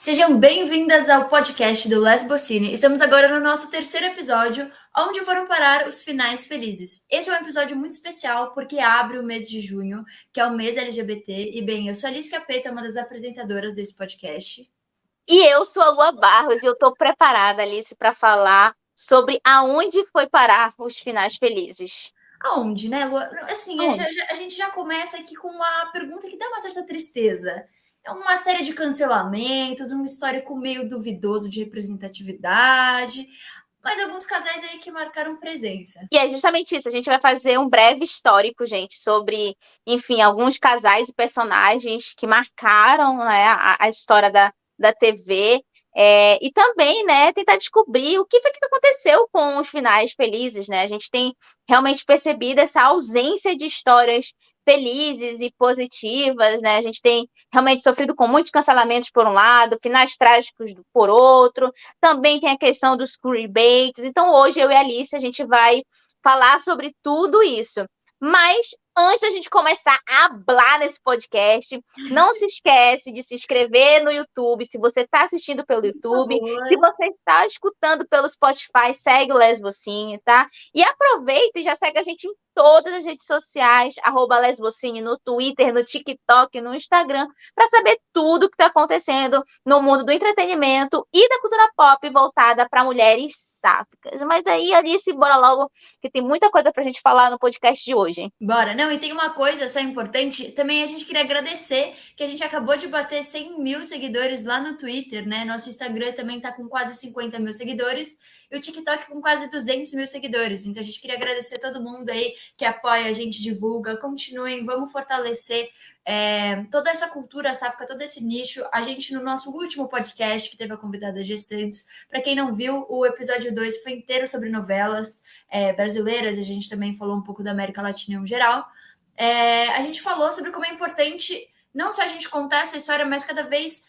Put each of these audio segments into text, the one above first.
Sejam bem-vindas ao podcast do Lesbocine. Estamos agora no nosso terceiro episódio, onde foram parar os finais felizes. Esse é um episódio muito especial porque abre o mês de junho, que é o mês LGBT. E bem, eu sou a Alice Capeta, uma das apresentadoras desse podcast. E eu sou a Lua Barros e eu estou preparada, Alice, para falar sobre aonde foi parar os finais felizes. Aonde, né, Lua? Assim, Aonde? a gente já começa aqui com uma pergunta que dá uma certa tristeza. É uma série de cancelamentos, um histórico meio duvidoso de representatividade, mas alguns casais aí que marcaram presença. E é justamente isso, a gente vai fazer um breve histórico, gente, sobre, enfim, alguns casais e personagens que marcaram, né, a história da TV. E também, né, tentar descobrir o que foi que aconteceu com os finais felizes, né? A gente tem realmente percebido essa ausência de histórias felizes e positivas, né? A gente tem realmente sofrido com muitos cancelamentos por um lado, finais trágicos por outro. Também tem a questão dos queerbaits. Então, hoje eu e a Alice, a gente vai falar sobre tudo isso. Mas antes da gente começar a hablar nesse podcast, não se esquece de se inscrever no YouTube, se você está assistindo pelo Por YouTube, se favor. você está escutando pelo Spotify, segue o Lesbocine, tá? E aproveita e já segue a gente em todas as redes sociais, @Lesbocine, no Twitter, no TikTok, no Instagram, para saber tudo que está acontecendo no mundo do entretenimento e da cultura pop voltada para mulheres sáficas. Mas aí, Alice, bora logo, que tem muita coisa pra gente falar no podcast de hoje. Bora. Não, e tem uma coisa só importante, também a gente queria agradecer que a gente acabou de bater 100 mil seguidores lá no Twitter, né? Nosso Instagram também tá com quase 50 mil seguidores e o TikTok com quase 200 mil seguidores. Então a gente queria agradecer a todo mundo aí que apoia, a gente divulga, continuem, vamos fortalecer toda essa cultura sáfica, todo esse nicho. A gente, no nosso último podcast, que teve a convidada G. Santos, para quem não viu, o episódio 2 foi inteiro sobre novelas brasileiras, a gente também falou um pouco da América Latina em geral. A gente falou sobre como é importante não só a gente contar essa história, mas cada vez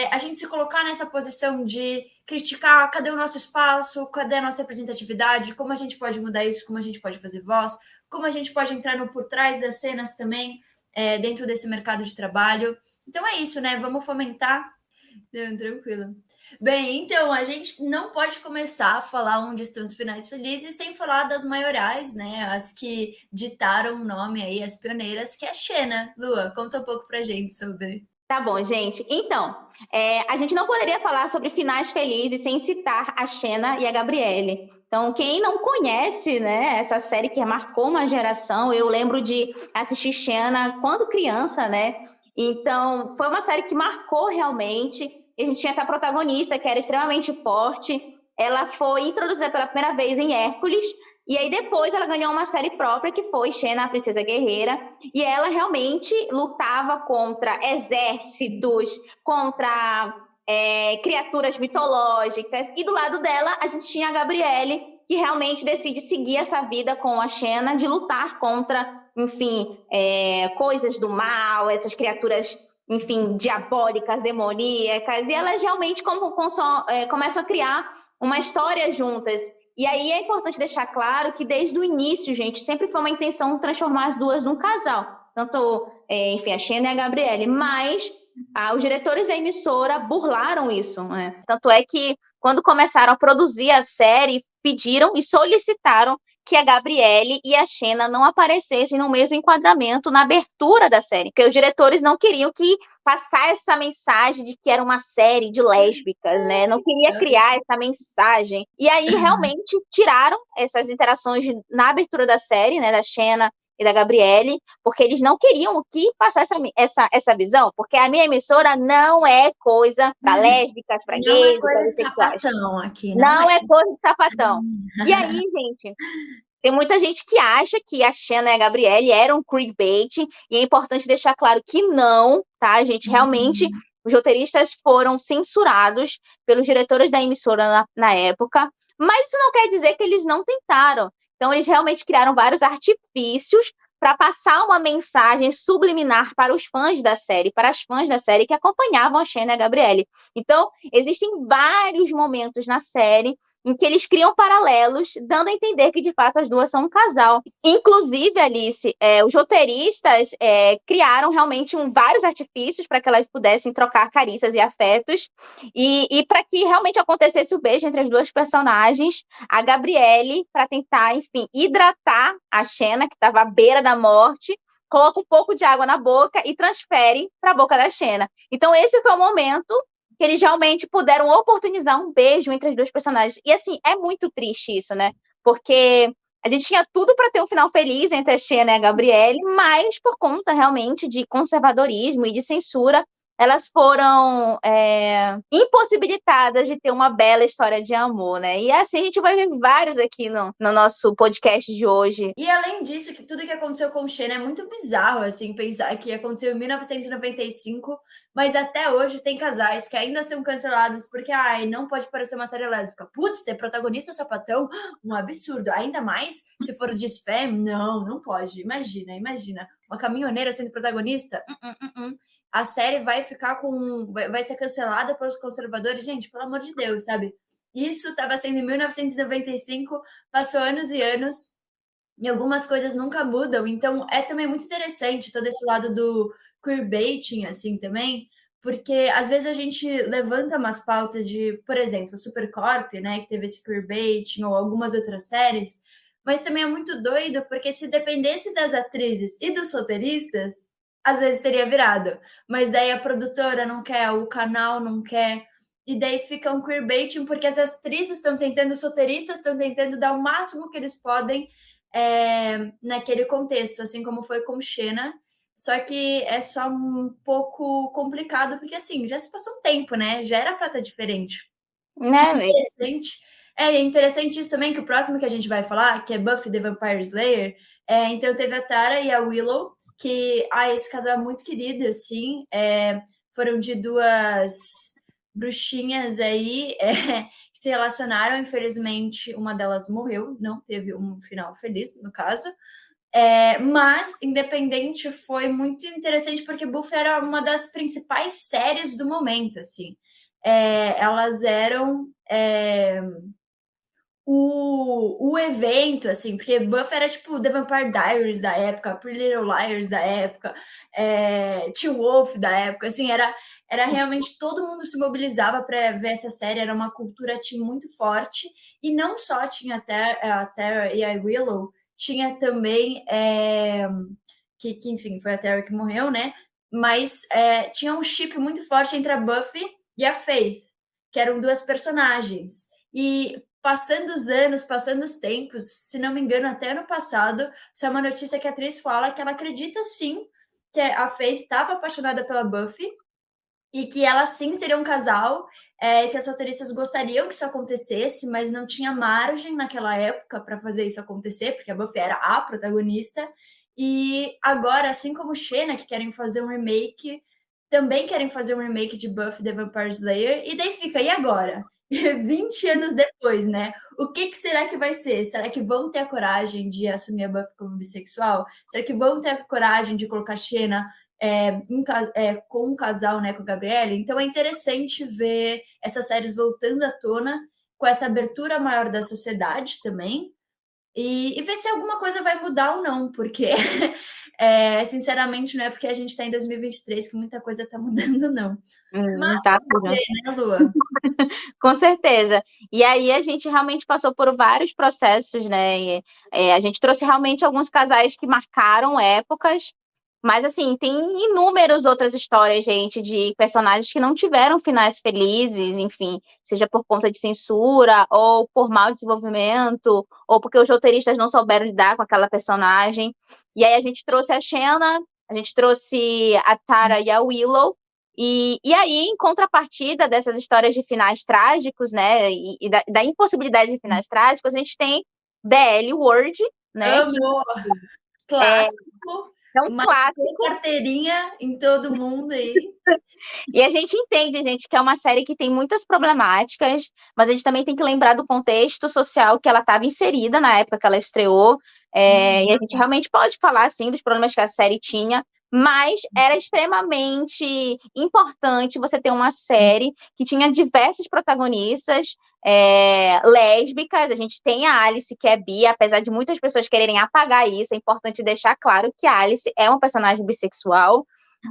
a gente se colocar nessa posição de criticar cadê o nosso espaço, cadê a nossa representatividade, como a gente pode mudar isso, como a gente pode fazer voz, como a gente pode entrar no por trás das cenas também, dentro desse mercado de trabalho. Então é isso, né? Vamos fomentar. Não, tranquilo. Bem, então a gente não pode começar a falar onde estão os finais felizes sem falar das maiorais, né? As que ditaram o nome aí, as pioneiras, que é a Xena. Lua, conta um pouco pra gente sobre. Tá bom, gente. Então, a gente não poderia falar sobre finais felizes sem citar a Xena e a Gabrielle. Então, quem não conhece, né, essa série que marcou uma geração, eu lembro de assistir Xena quando criança, né? Então, foi uma série que marcou realmente. A gente tinha essa protagonista que era extremamente forte. Ela foi introduzida pela primeira vez em Hércules. E aí depois ela ganhou uma série própria que foi Xena, a Princesa Guerreira, e ela realmente lutava contra exércitos, contra criaturas mitológicas, e do lado dela a gente tinha a Gabrielle, que realmente decide seguir essa vida com a Xena, de lutar contra, enfim, coisas do mal, essas criaturas, enfim, diabólicas, demoníacas, e elas realmente começam a criar uma história juntas. E aí é importante deixar claro que desde o início, gente, sempre foi uma intenção transformar as duas num casal. Tanto, enfim, a Xena e a Gabrielle. Mas os diretores da emissora burlaram isso, né? Tanto é que quando começaram a produzir a série, pediram e solicitaram que a Gabrielle e a Xena não aparecessem no mesmo enquadramento na abertura da série, porque os diretores não queriam que passar essa mensagem de que era uma série de lésbicas, né? Não queria criar essa mensagem. E aí realmente tiraram essas interações na abertura da série, né, da Xena e da Gabrielle, porque eles não queriam que passasse essa visão, porque a minha emissora não é coisa para lésbicas, para Não é gays, coisa para de bissexuais. sapatão aqui, não Não é. é coisa de sapatão. E aí, gente, tem muita gente que acha que a Xena e a Gabrielle eram clickbait, e é importante deixar claro que não, tá, gente? Realmente, os roteiristas foram censurados pelos diretores da emissora na época, mas isso não quer dizer que eles não tentaram. Então, eles realmente criaram vários artifícios para passar uma mensagem subliminar para os fãs da série, para as fãs da série que acompanhavam a Xena e a Gabrielle. Então, existem vários momentos na série em que eles criam paralelos, dando a entender que, de fato, as duas são um casal. Inclusive, Alice, os roteiristas criaram realmente vários artifícios para que elas pudessem trocar carícias e afetos, e para que realmente acontecesse o beijo entre as duas personagens, a Gabriele, para tentar, enfim, hidratar a Xena, que estava à beira da morte, coloca um pouco de água na boca e transfere para a boca da Xena. Então, esse foi o momento que eles realmente puderam oportunizar um beijo entre as duas personagens. E, assim, é muito triste isso, né? Porque a gente tinha tudo para ter um final feliz entre a Xena e a Gabriele, mas por conta realmente de conservadorismo e de censura, elas foram impossibilitadas de ter uma bela história de amor, né? E assim a gente vai ver vários aqui no nosso podcast de hoje. E além disso, que tudo que aconteceu com o Xena é muito bizarro, assim, pensar que aconteceu em 1995, mas até hoje tem casais que ainda são cancelados porque, ai, não pode parecer uma série lésbica. Putz, ter protagonista sapatão, um absurdo. Ainda mais se for de spam, não pode. Imagina. Uma caminhoneira sendo protagonista, A série vai ficar vai ser cancelada pelos conservadores. Gente, pelo amor de Deus, sabe? Isso estava sendo em 1995, passou anos e anos, e algumas coisas nunca mudam. Então, é também muito interessante todo esse lado do queerbaiting, assim, também, porque às vezes a gente levanta umas pautas de, por exemplo, Supercorp, né, que teve esse queerbaiting, ou algumas outras séries, mas também é muito doido, porque se dependesse das atrizes e dos roteiristas, às vezes teria virado. Mas daí a produtora não quer, o canal não quer, e daí fica um queerbaiting, porque as atrizes estão tentando, os roteiristas estão tentando dar o máximo que eles podem naquele contexto, assim como foi com Xena. Só que é só um pouco complicado, porque assim, já se passou um tempo, né? Já era pra estar diferente. Né? Interessante. É interessante isso também, que o próximo que a gente vai falar, que é Buffy the Vampire Slayer, então teve a Tara e a Willow, que esse casal é muito querido, assim, foram de duas bruxinhas aí que se relacionaram. Infelizmente, uma delas morreu, não teve um final feliz, no caso. Mas, independente, foi muito interessante, porque Buffy era uma das principais séries do momento, assim. Elas eram o evento, assim, porque Buffy era tipo The Vampire Diaries da época, Pretty Little Liars da época, Teen Wolf da época, assim, era realmente todo mundo se mobilizava para ver essa série, era uma cultura teen muito forte, e não só tinha a Tara e a Willow, tinha também, que enfim, foi a Tara que morreu, né? Mas tinha um chip muito forte entre a Buffy e a Faith, que eram duas personagens. E passando os anos, passando os tempos, se não me engano, até ano passado, saiu uma notícia que a atriz fala que ela acredita sim que a Faith estava apaixonada pela Buffy e que ela sim seria um casal, que as roteiristas gostariam que isso acontecesse, mas não tinha margem naquela época para fazer isso acontecer, porque a Buffy era a protagonista. E agora, assim como Xena, que querem fazer um remake, também querem fazer um remake de Buffy the Vampire Slayer, e daí fica, e agora? 20 anos depois, né? O que será que vai ser? Será que vão ter a coragem de assumir a Buffy como bissexual? Será que vão ter a coragem de colocar Xena com um casal, né, com a Gabrielle? Então é interessante ver essas séries voltando à tona, com essa abertura maior da sociedade também, e ver se alguma coisa vai mudar ou não, porque sinceramente não é porque a gente está em 2023 que muita coisa está mudando, não. Mas Tá, vamos ver, né, Lua? com certeza. E aí a gente realmente passou por vários processos, né? A gente trouxe realmente alguns casais que marcaram épocas, mas assim, tem inúmeras outras histórias, gente, de personagens que não tiveram finais felizes, enfim, seja por conta de censura, ou por mau desenvolvimento, ou porque os roteiristas não souberam lidar com aquela personagem. E aí a gente trouxe a Xena, a gente trouxe a Tara e a Willow. E aí, em contrapartida dessas histórias de finais trágicos, né, e da impossibilidade de finais trágicos, a gente tem DL World, né, que Amor, é, clássico, é um uma clássico. carteirinha em todo mundo aí. E a gente entende, gente, que é uma série que tem muitas problemáticas, mas a gente também tem que lembrar do contexto social que ela estava inserida na época que ela estreou. E a gente realmente pode falar, assim, dos problemas que a série tinha, Mas era extremamente importante você ter uma série que tinha diversos protagonistas lésbicas. A gente tem a Alice, que é bi, apesar de muitas pessoas quererem apagar isso, é importante deixar claro que a Alice é uma personagem bissexual.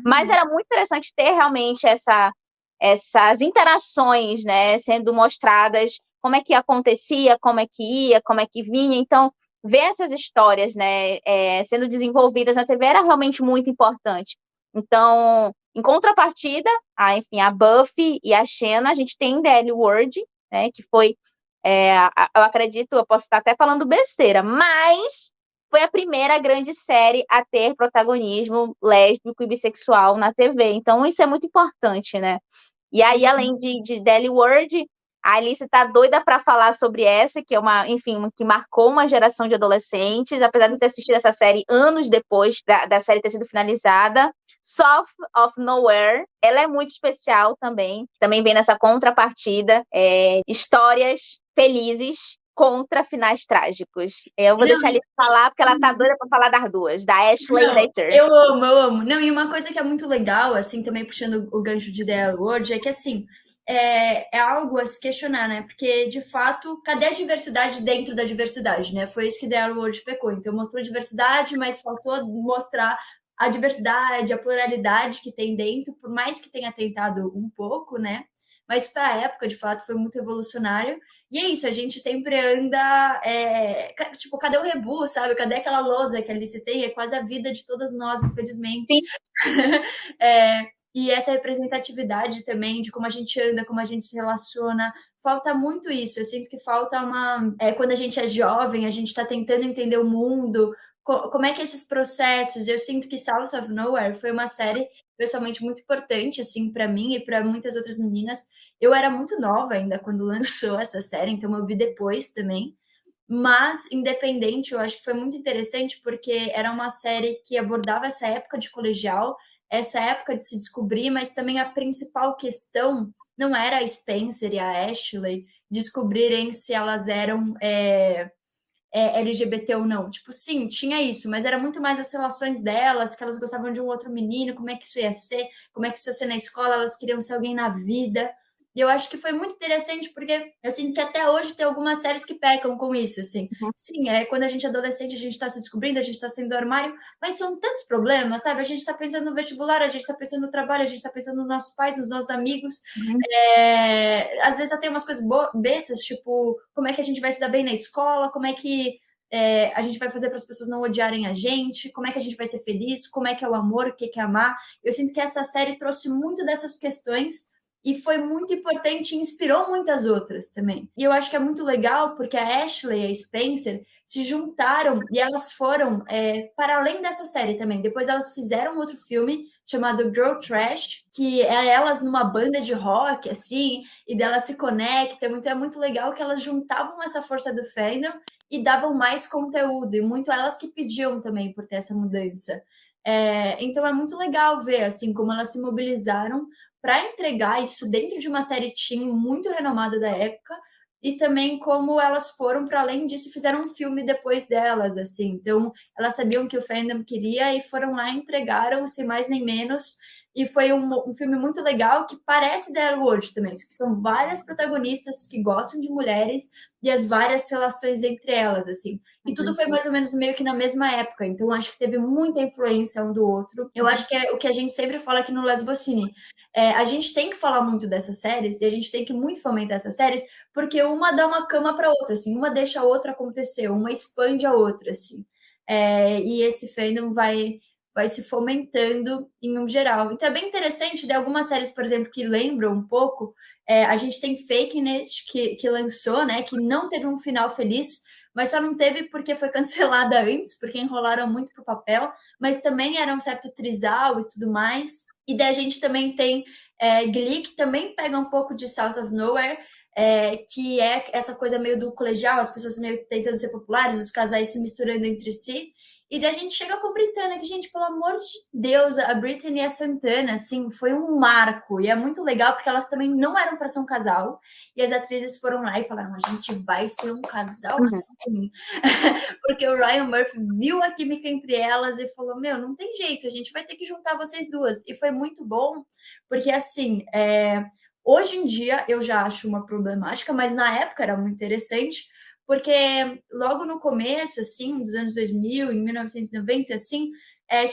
Mas era muito interessante ter realmente essas interações, né, sendo mostradas, como é que acontecia, como é que ia, como é que vinha. Então, ver essas histórias, né, sendo desenvolvidas na TV era realmente muito importante. Então, em contrapartida, enfim, a Buffy e a Xena, a gente tem The L Word, né, que foi, eu acredito, eu posso estar até falando besteira, mas foi a primeira grande série a ter protagonismo lésbico e bissexual na TV. Então, isso é muito importante, né? E aí, além de Daily World, a Alice tá doida para falar sobre essa, que é enfim, que marcou uma geração de adolescentes, apesar de ter assistido essa série anos depois da série ter sido finalizada. Soft of Nowhere, ela é muito especial também vem nessa contrapartida, histórias felizes contra finais trágicos. Eu vou deixar Não, ele falar, porque ela tá doida para falar das duas, da Ashley e da não, Ether. eu amo, eu amo. Não, e uma coisa que é muito legal, assim, também puxando o gancho de The L Word, é que, assim, é algo a se questionar, né? Porque, de fato, cadê a diversidade dentro da diversidade, né? Foi isso que The L Word pecou. Então, mostrou diversidade, mas faltou mostrar a diversidade, a pluralidade que tem dentro, por mais que tenha tentado um pouco, né? Mas para a época, de fato, foi muito revolucionário. E é isso, a gente sempre anda. Tipo, cadê o rebu, sabe? Cadê aquela lousa que ali se tem? É quase a vida de todas nós, infelizmente. Sim. E essa representatividade também de como a gente anda, como a gente se relaciona. Falta muito isso. Eu sinto que falta uma. Quando a gente é jovem, a gente está tentando entender o mundo. Como é que esses processos? Eu sinto que South of Nowhere foi uma série pessoalmente muito importante assim para mim e para muitas outras meninas. Eu era muito nova ainda quando lançou essa série, então eu vi depois também. Mas, independente, eu acho que foi muito interessante porque era uma série que abordava essa época de colegial, essa época de se descobrir, mas também a principal questão não era a Spencer e a Ashley descobrirem se elas eram LGBT ou não. Tipo, sim, tinha isso, mas era muito mais as relações delas, que elas gostavam de um outro menino, como é que isso ia ser, como é que isso ia ser na escola, elas queriam ser alguém na vida. E eu acho que foi muito interessante, porque eu sinto que até hoje tem algumas séries que pecam com isso, assim. Sim, quando a gente é adolescente, a gente está se descobrindo, a gente está saindo do armário, mas são tantos problemas, sabe? A gente está pensando no vestibular, a gente está pensando no trabalho, a gente está pensando nos nossos pais, nos nossos amigos. Às vezes até umas coisas bestas, tipo, como é que a gente vai se dar bem na escola, como é que a gente vai fazer para as pessoas não odiarem a gente, como é que a gente vai ser feliz, como é que é o amor, o que é amar. Eu sinto que essa série trouxe muito dessas questões e foi muito importante e inspirou muitas outras também. E eu acho que é muito legal porque a Ashley e a Spencer se juntaram e elas foram para além dessa série também. Depois elas fizeram outro filme chamado Girl Trash, que é elas numa banda de rock, assim, e delas se conectam. Então é muito legal que elas juntavam essa força do fandom e davam mais conteúdo, e muito elas que pediam também por ter essa mudança. Então é muito legal ver assim como elas se mobilizaram para entregar isso dentro de uma série teen muito renomada da época, e também como elas foram para além disso e fizeram um filme depois delas, assim. Então, elas sabiam que o fandom queria e foram lá e entregaram, sem mais nem menos. E foi um filme muito legal que parece The L Word também, que são várias protagonistas que gostam de mulheres e as várias relações entre elas, assim. E tudo foi mais ou menos meio que na mesma época, então acho que teve muita influência um do outro. Eu acho que é o que a gente sempre fala aqui no Lesbocine. A gente tem que falar muito dessas séries e a gente tem que muito fomentar essas séries, porque uma dá uma cama para outra, assim, uma deixa a outra acontecer, uma expande a outra, assim. E esse fandom vai se fomentando em um geral. Então é bem interessante, de algumas séries, por exemplo, que lembram um pouco, a gente tem Fake Net, que lançou, né, que não teve um final feliz, mas só não teve porque foi cancelada antes, porque enrolaram muito pro papel, mas também era um certo trisal e tudo mais. E daí a gente também tem Glee, que também pega um pouco de South of Nowhere, que é essa coisa meio do colegial, as pessoas meio tentando ser populares, os casais se misturando entre si. E daí a gente chega com a Britânia, que, gente, pelo amor de Deus, a Britney e a Santana, assim, foi um marco. E é muito legal, porque elas também não eram para ser um casal. E as atrizes foram lá e falaram, a gente vai ser um casal sim. Porque o Ryan Murphy viu a química entre elas e falou, meu, não tem jeito, a gente vai ter que juntar vocês duas. E foi muito bom, porque, assim, hoje em dia eu já acho uma problemática, mas na época era muito interessante, porque logo no começo, assim, dos anos 2000, em 1990, assim,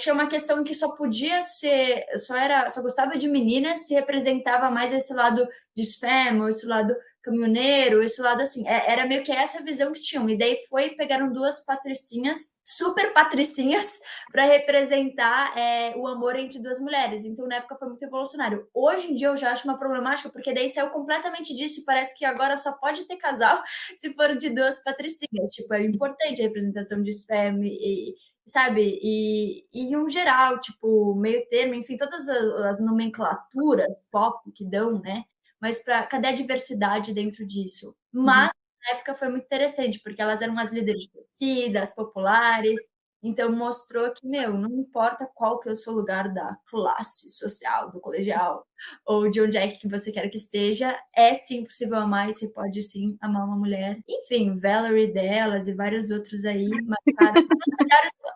tinha uma questão que só podia ser, só gostava de meninas se representava mais esse lado de spam, esse lado caminhoneiro, esse lado assim, era meio que essa visão que tinham. E daí pegaram duas patricinhas, super patricinhas, para representar o amor entre duas mulheres. Então, na época, foi muito evolucionário. Hoje em dia, eu já acho uma problemática, porque daí saiu completamente disso e parece que agora só pode ter casal se for de duas patricinhas. Tipo, é importante a representação de spam sabe? E em um geral, tipo, meio termo, enfim, todas as nomenclaturas pop que dão, né? Mas cadê a diversidade dentro disso? Mas na época foi muito interessante, porque elas eram as líderes de torcida, as populares, então mostrou que, meu, não importa qual que é o seu lugar da classe social, do colegial, ou de onde é que você quer que esteja, é sim possível amar e você pode sim amar uma mulher. Enfim, Valerie delas e vários outros aí, marcaram.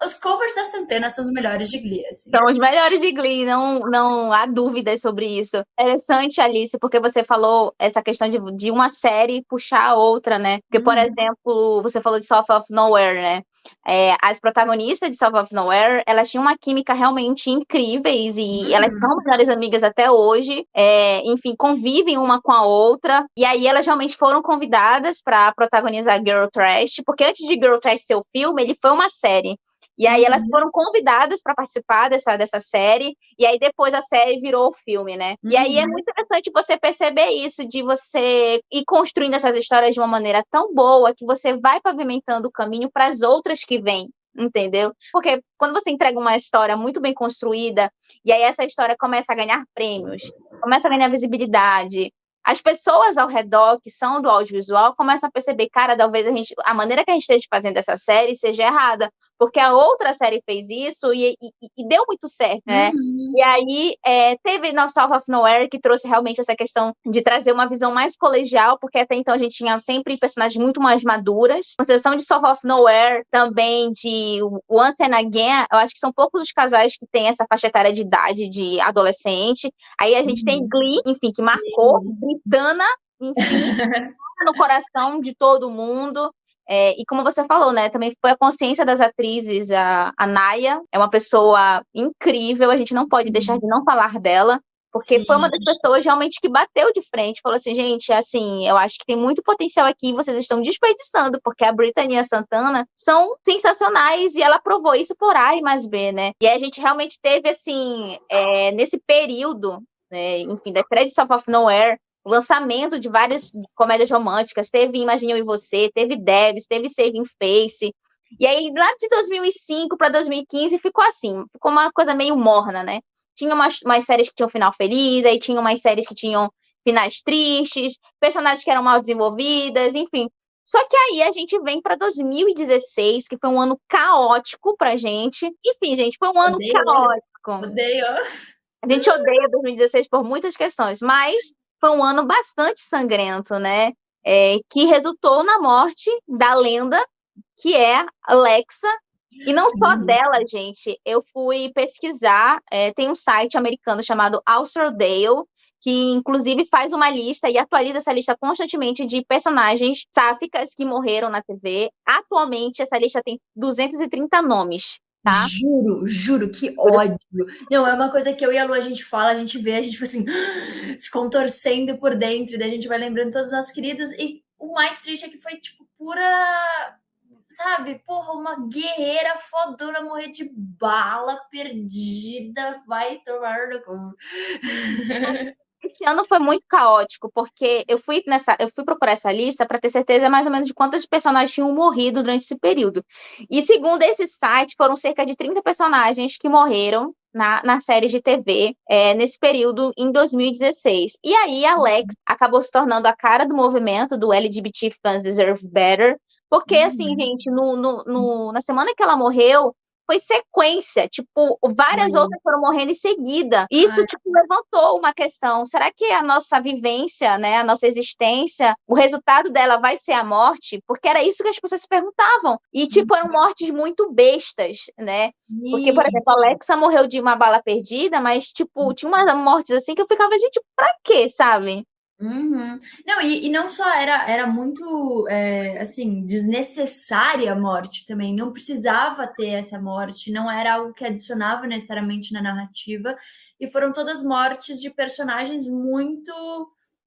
Os covers da Santana são os melhores de Glee, assim. São os melhores de Glee, não há dúvidas sobre isso. Interessante, Alice, porque você falou essa questão de uma série puxar a outra, né? Porque, por exemplo, você falou de South of Nowhere, né? As protagonistas de South of Nowhere, elas tinham uma química realmente incríveis e elas são melhores amigas até hoje. Enfim, convivem uma com a outra. E aí elas realmente foram convidadas para protagonizar Girl Trash, porque antes de Girl Trash ser o filme, ele foi uma série. E aí elas foram convidadas para participar dessa série, e aí depois a série virou o filme, né? E aí é muito interessante você perceber isso, de você ir construindo essas histórias de uma maneira tão boa que você vai pavimentando o caminho para as outras que vêm, entendeu? Porque quando você entrega uma história muito bem construída, e aí essa história começa a ganhar prêmios, começa a ganhar visibilidade, as pessoas ao redor que são do audiovisual começam a perceber, cara, talvez a maneira que a gente esteja fazendo essa série seja errada, porque a outra série fez isso e deu muito certo, né? E aí teve no South of Nowhere, que trouxe realmente essa questão de trazer uma visão mais colegial, porque até então a gente tinha sempre personagens muito mais maduras. Com exceção de South of Nowhere, também de Once and Again, eu acho que são poucos os casais que têm essa faixa etária de idade de adolescente. Aí a gente tem Glee, enfim, que marcou, Britana, enfim, no coração de todo mundo. E como você falou, né, também foi a consciência das atrizes, a Naya é uma pessoa incrível, a gente não pode deixar de não falar dela, porque foi uma das pessoas realmente que bateu de frente, falou assim, gente, assim, eu acho que tem muito potencial aqui, vocês estão desperdiçando, porque a Britney e a Santana são sensacionais, e ela provou isso por A e mais B, né, e a gente realmente teve, assim, nesse período, né, enfim, da estreia de South of Nowhere, o lançamento de várias comédias românticas, teve Imagine Eu e Você, teve Debs, teve Saving Face, e aí lá de 2005 para 2015 ficou assim, ficou uma coisa meio morna, né? Tinha umas séries que tinham final feliz, aí tinha umas séries que tinham finais tristes, personagens que eram mal desenvolvidas, enfim. Só que aí a gente vem para 2016, que foi um ano caótico pra gente. Enfim, gente, foi um ano caótico. Odeio. A gente odeia 2016 por muitas questões, mas foi um ano bastante sangrento, né? Que resultou na morte da lenda, que é Alexa. E não só dela, gente. Eu fui pesquisar, tem um site americano chamado Dale, que inclusive faz uma lista e atualiza essa lista constantemente de personagens sáficas que morreram na TV. Atualmente, essa lista tem 230 nomes. Tá? Juro, que ódio. Não, é uma coisa que eu e a Lu, a gente fala, a gente vê, a gente fica assim, se contorcendo por dentro, daí a gente vai lembrando todos os nossos queridos, e o mais triste é que foi, tipo, pura, sabe, porra, uma guerreira fodona morrer de bala perdida, vai tomar no cu. Esse ano foi muito caótico, porque eu fui procurar essa lista para ter certeza mais ou menos de quantos personagens tinham morrido durante esse período. E segundo esse site, foram cerca de 30 personagens que morreram na série de TV nesse período em 2016. E aí a Alex acabou se tornando a cara do movimento do LGBT Fans Deserve Better, porque assim, gente, na semana que ela morreu, foi sequência, tipo, várias outras foram morrendo em seguida. Isso, tipo, levantou uma questão. Será que a nossa vivência, né, a nossa existência, o resultado dela vai ser a morte? Porque era isso que as pessoas se perguntavam. E, tipo, eram mortes muito bestas, né? Porque, por exemplo, a Alexa morreu de uma bala perdida, mas, tipo, tinha umas mortes assim que eu ficava, gente, pra quê, sabe? Uhum. Não, e não só era muito, assim, desnecessária a morte também, não precisava ter essa morte, não era algo que adicionava necessariamente na narrativa, e foram todas mortes de personagens muito,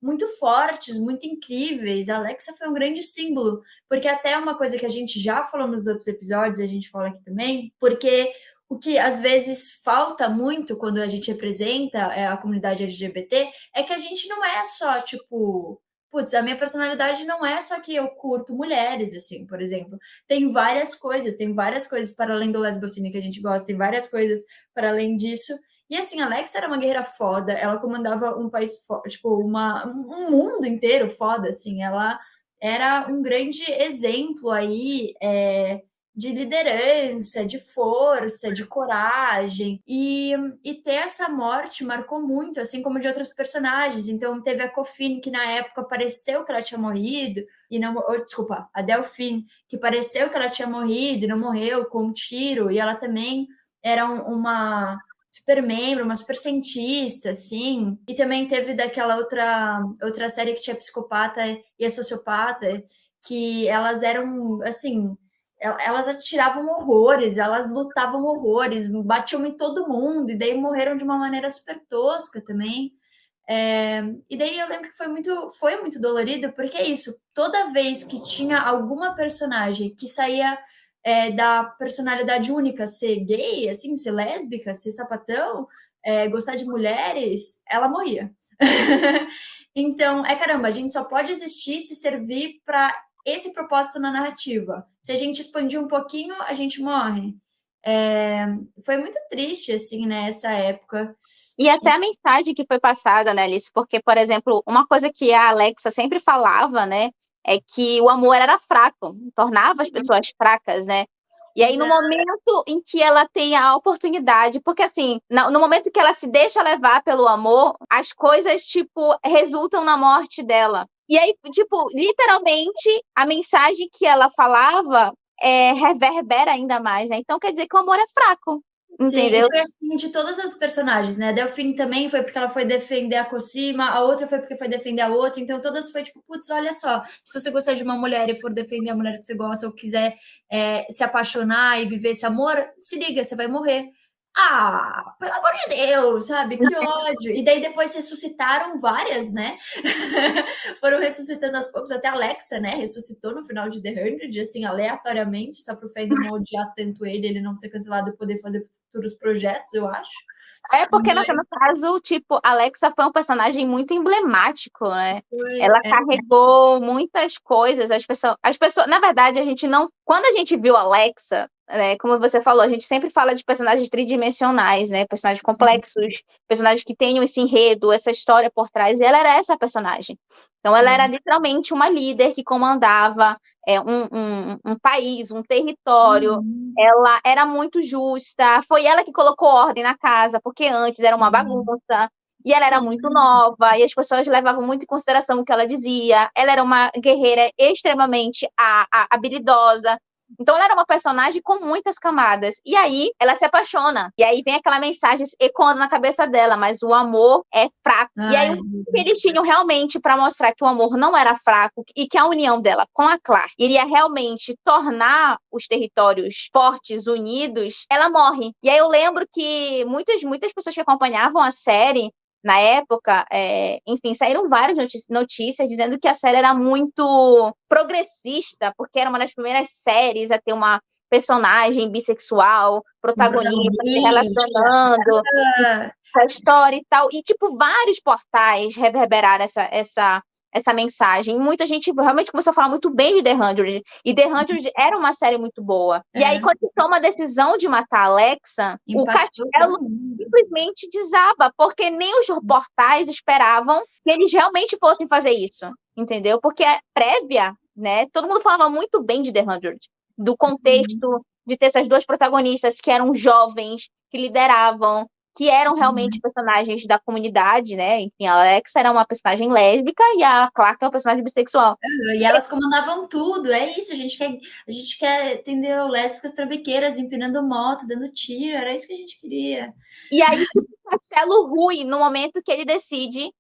muito fortes, muito incríveis. A Alexa foi um grande símbolo, porque até uma coisa que a gente já falou nos outros episódios, a gente fala aqui também, porque o que às vezes falta muito quando a gente representa a comunidade LGBT é que a gente não é só, tipo, putz, a minha personalidade não é só que eu curto mulheres, assim, por exemplo. Tem várias coisas para além do lesbocine que a gente gosta, tem várias coisas para além disso. E assim, a Alexa era uma guerreira foda, ela comandava um país, tipo, um mundo inteiro foda, assim, ela era um grande exemplo aí, de liderança, de força, de coragem. E ter essa morte marcou muito, assim como de outros personagens. Então, teve a Cofine, que na época pareceu que ela tinha morrido, e não. Desculpa, a Delphine, que pareceu que ela tinha morrido e não morreu com um tiro, e ela também era uma super membro, uma super cientista, assim. E também teve daquela outra série que tinha psicopata e a sociopata, que elas eram, assim, elas atiravam horrores, elas lutavam horrores, batiam em todo mundo, e daí morreram de uma maneira super tosca também. E daí eu lembro que foi muito dolorido, porque é isso, toda vez que tinha alguma personagem que saía da personalidade única, ser gay, assim, ser lésbica, ser sapatão, gostar de mulheres, ela morria. Então, caramba, a gente só pode existir se servir para esse propósito na narrativa. Se a gente expandir um pouquinho, a gente morre. Foi muito triste, assim, né, essa época. E até a mensagem que foi passada, né, Alice? Porque, por exemplo, uma coisa que a Alexa sempre falava, né, é que o amor era fraco, tornava as pessoas fracas, né? E aí, no momento em que ela tem a oportunidade, porque assim, no momento que ela se deixa levar pelo amor, as coisas, tipo, resultam na morte dela. E aí, tipo, literalmente, a mensagem que ela falava reverbera ainda mais, né? Então quer dizer que o amor é fraco. Sim, e Entendeu? foi assim de todas as personagens, né? A Delphine também foi porque ela foi defender a Cosima, a outra foi porque foi defender a outra, então todas foi tipo, putz, olha só, se você gostar de uma mulher e for defender a mulher que você gosta ou quiser se apaixonar e viver esse amor, se liga, você vai morrer. Ah, pelo amor de Deus, sabe? Que ódio. E daí depois ressuscitaram várias, né? Foram ressuscitando aos poucos, até a Alexa, né? Ressuscitou no final de The 100, assim, aleatoriamente, só pro Fandom não odiar tanto ele não ser cancelado e poder fazer futuros projetos, eu acho. É porque, no caso, tipo, Alexa foi um personagem muito emblemático, né? Ela carregou muitas coisas. As pessoas, na verdade, a gente não. Quando a gente viu Alexa, né, como você falou, a gente sempre fala de personagens tridimensionais, né? Personagens complexos, personagens que tenham esse enredo, essa história por trás. E ela era essa personagem. Então, ela era literalmente uma líder que comandava um país, um território. Ela era muito justa. Foi ela que colocou ordem na casa, porque antes era uma bagunça. E ela era muito nova, e as pessoas levavam muito em consideração o que ela dizia. Ela era uma guerreira extremamente habilidosa. Então, ela era uma personagem com muitas camadas. E aí, ela se apaixona. E aí vem aquela mensagem ecoando na cabeça dela, mas o amor é fraco. E aí, o que eles tinham realmente para mostrar que o amor não era fraco e que a união dela com a Clark iria realmente tornar os territórios fortes, unidos, ela morre. E aí eu lembro que muitas pessoas que acompanhavam a série na época, enfim, saíram várias notícias dizendo que a série era muito progressista, porque era uma das primeiras séries a ter uma personagem bissexual, protagonista, se relacionando, a história e tal. E, tipo, vários portais reverberaram essa mensagem. Muita gente realmente começou a falar muito bem de The 100. E The 100 era uma série muito boa. E aí, quando se toma a decisão de matar a Alexa, o castelo simplesmente desaba, porque nem os portais esperavam que eles realmente fossem fazer isso. Entendeu? Porque prévia, né? Todo mundo falava muito bem de The 100, do contexto, de ter essas duas protagonistas que eram jovens, que lideravam, que eram realmente personagens da comunidade, né? Enfim, a Alex era uma personagem lésbica e a Clark é uma personagem bissexual. E elas comandavam tudo, é isso, a gente quer, entendeu? Lésbicas trambiqueiras empinando moto, dando tiro, era isso que a gente queria. E aí, o Castelo Rui, no momento que ele decide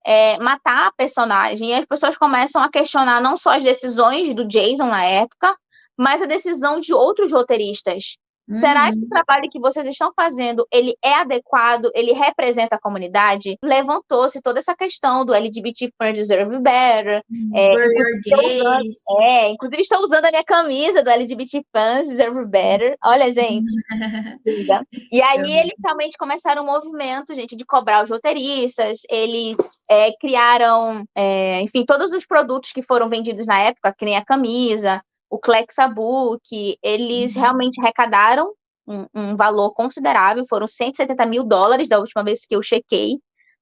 matar a personagem, e as pessoas começam a questionar não só as decisões do Jason na época, mas a decisão de outros roteiristas. Será que o trabalho que vocês estão fazendo, ele é adequado, ele representa a comunidade? Levantou-se toda essa questão do LGBT fans deserve better. Warrior Gays. Inclusive estou usando a minha camisa do LGBT fans deserve better. Olha, gente. E aí eles realmente começaram um movimento, gente, de cobrar os roteiristas. Eles criaram, enfim, todos os produtos que foram vendidos na época, que nem a camisa, o Klexabook, eles realmente arrecadaram um valor considerável, foram $170 mil da última vez que eu chequei,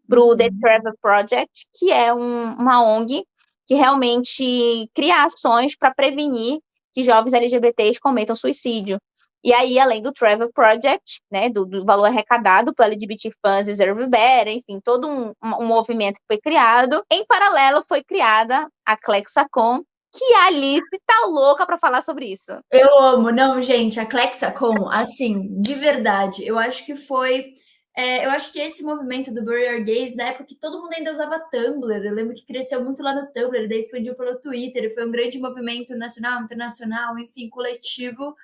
para o The Trevor Project, que é uma ONG que realmente cria ações para prevenir que jovens LGBTs cometam suicídio. E aí, além do Trevor Project, né, do valor arrecadado pelo LGBT Fans Deserve Better, enfim, todo um movimento que foi criado, em paralelo foi criada a Clexacon, que a Alice tá louca para falar sobre isso. Eu amo, não, gente, a Clexacon, assim, de verdade, eu acho que foi. Eu acho que esse movimento do Bury Your Gays, na época que todo mundo ainda usava Tumblr, eu lembro que cresceu muito lá no Tumblr, daí expandiu pelo Twitter, e foi um grande movimento nacional, internacional, enfim, coletivo.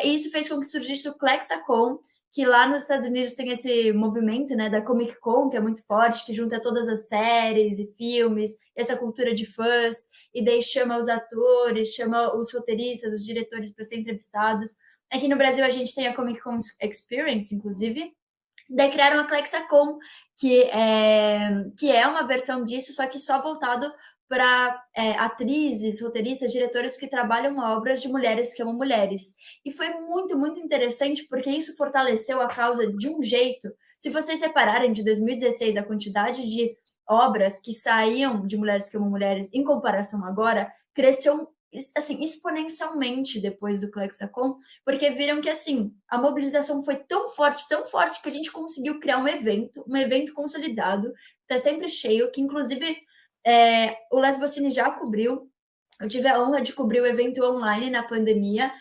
E isso fez com que surgisse o Clexacon, que lá nos Estados Unidos tem esse movimento, né, da Comic Con, que é muito forte, que junta todas as séries e filmes, essa cultura de fãs, e daí chama os atores, chama os roteiristas, os diretores para ser entrevistados. Aqui no Brasil a gente tem a Comic Con Experience, inclusive. Daí criaram a Clexacon, que é uma versão disso, só que só voltado para atrizes, roteiristas, diretores que trabalham obras de mulheres que amam mulheres. E foi muito, muito interessante, porque isso fortaleceu a causa de um jeito. Se vocês separarem de 2016 a quantidade de obras que saíam de mulheres que amam mulheres em comparação agora, cresceu assim exponencialmente depois do Clexacon, porque viram que assim a mobilização foi tão forte que a gente conseguiu criar um evento consolidado, está sempre cheio, que inclusive o Lesbocine já cobriu. Eu tive a honra de cobrir o evento online na pandemia,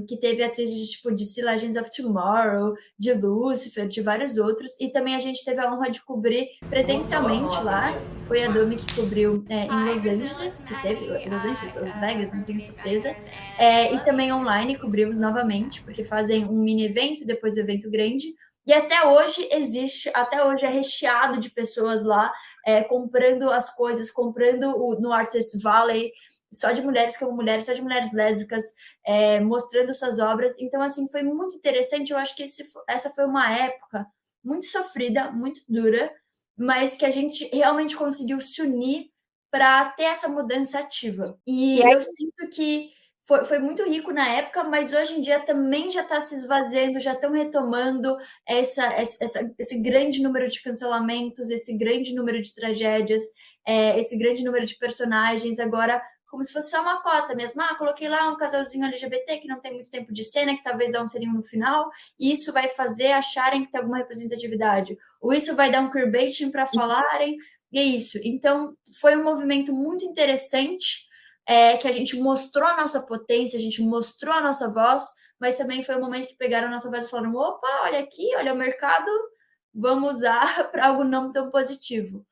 que teve atrizes de tipo de Sea Legends of Tomorrow, de Lucifer, de vários outros, e também a gente teve a honra de cobrir presencialmente lá. Foi a Domi que cobriu em Los Angeles, que teve Los Angeles, Las Vegas, não tenho certeza, e também online cobrimos novamente, porque fazem um mini evento, depois do evento grande. E até hoje é recheado de pessoas lá comprando as coisas, comprando no Artist Valley, só de mulheres como mulheres, só de mulheres lésbicas, mostrando suas obras. Então, assim, foi muito interessante. Eu acho que essa foi uma época muito sofrida, muito dura, mas que a gente realmente conseguiu se unir para ter essa mudança ativa. E eu sinto que foi muito rico na época, mas hoje em dia também já está se esvaziando, já estão retomando esse grande número de cancelamentos, esse grande número de tragédias, esse grande número de personagens. Agora, como se fosse só uma cota mesmo. Coloquei lá um casalzinho LGBT que não tem muito tempo de cena, que talvez dá um selinho no final, e isso vai fazer acharem que tem alguma representatividade. Ou isso vai dar um queerbaiting para falarem, e é isso. Então, foi um movimento muito interessante, que a gente mostrou a nossa potência, a gente mostrou a nossa voz, mas também foi um momento que pegaram a nossa voz e falaram: opa, olha aqui, olha o mercado, vamos usar para algo não tão positivo.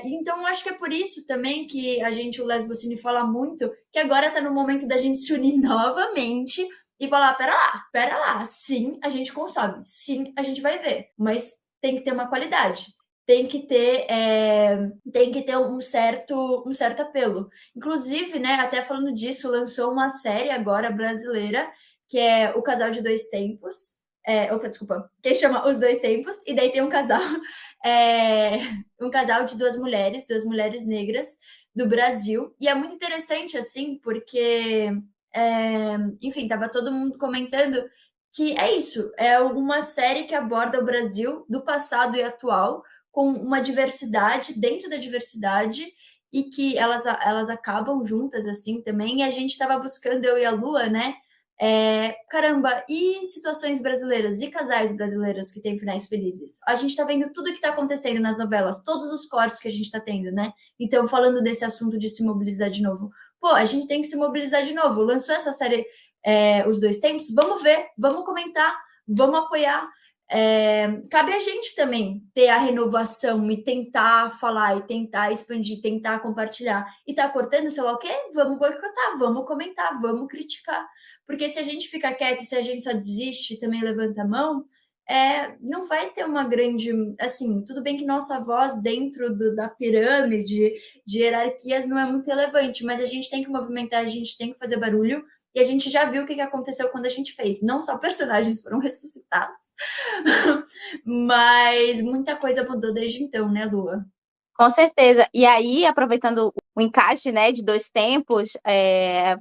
Então, acho que é por isso também que o Lesbocine fala muito, que agora está no momento da gente se unir novamente e falar: pera lá, sim, a gente consome, sim, a gente vai ver, mas tem que ter uma qualidade. Tem que ter um certo apelo. Inclusive, né, até falando disso, lançou uma série agora brasileira, que é O Casal de Dois Tempos. Desculpa, que chama Os Dois Tempos, e daí tem um casal, um casal de duas mulheres negras do Brasil. E é muito interessante, assim, porque, enfim, tava todo mundo comentando que é isso, é uma série que aborda o Brasil do passado e atual, com uma diversidade dentro da diversidade, e que elas acabam juntas assim também. E a gente estava buscando, eu e a Lua, né, Caramba, e situações brasileiras, e casais brasileiros que têm finais felizes? A gente tá vendo tudo que tá acontecendo nas novelas, todos os cortes que a gente tá tendo, né? Então, falando desse assunto de se mobilizar de novo, pô, a gente tem que se mobilizar de novo. Lançou essa série, Os Dois Tempos, vamos ver, vamos comentar, vamos apoiar. Cabe a gente também ter a renovação e tentar falar, e tentar expandir, tentar compartilhar. E tá cortando, sei lá o quê? Vamos boicotar, vamos comentar, vamos criticar. Porque se a gente fica quieto, se a gente só desiste e também levanta a mão, não vai ter uma grande. Assim, tudo bem que nossa voz dentro da pirâmide de hierarquias não é muito relevante, mas a gente tem que movimentar, a gente tem que fazer barulho. E a gente já viu o que aconteceu quando a gente fez. Não só personagens foram ressuscitados, mas muita coisa mudou desde então, né, Lua? Com certeza. E aí, aproveitando o encaixe, né, de Dois Tempos,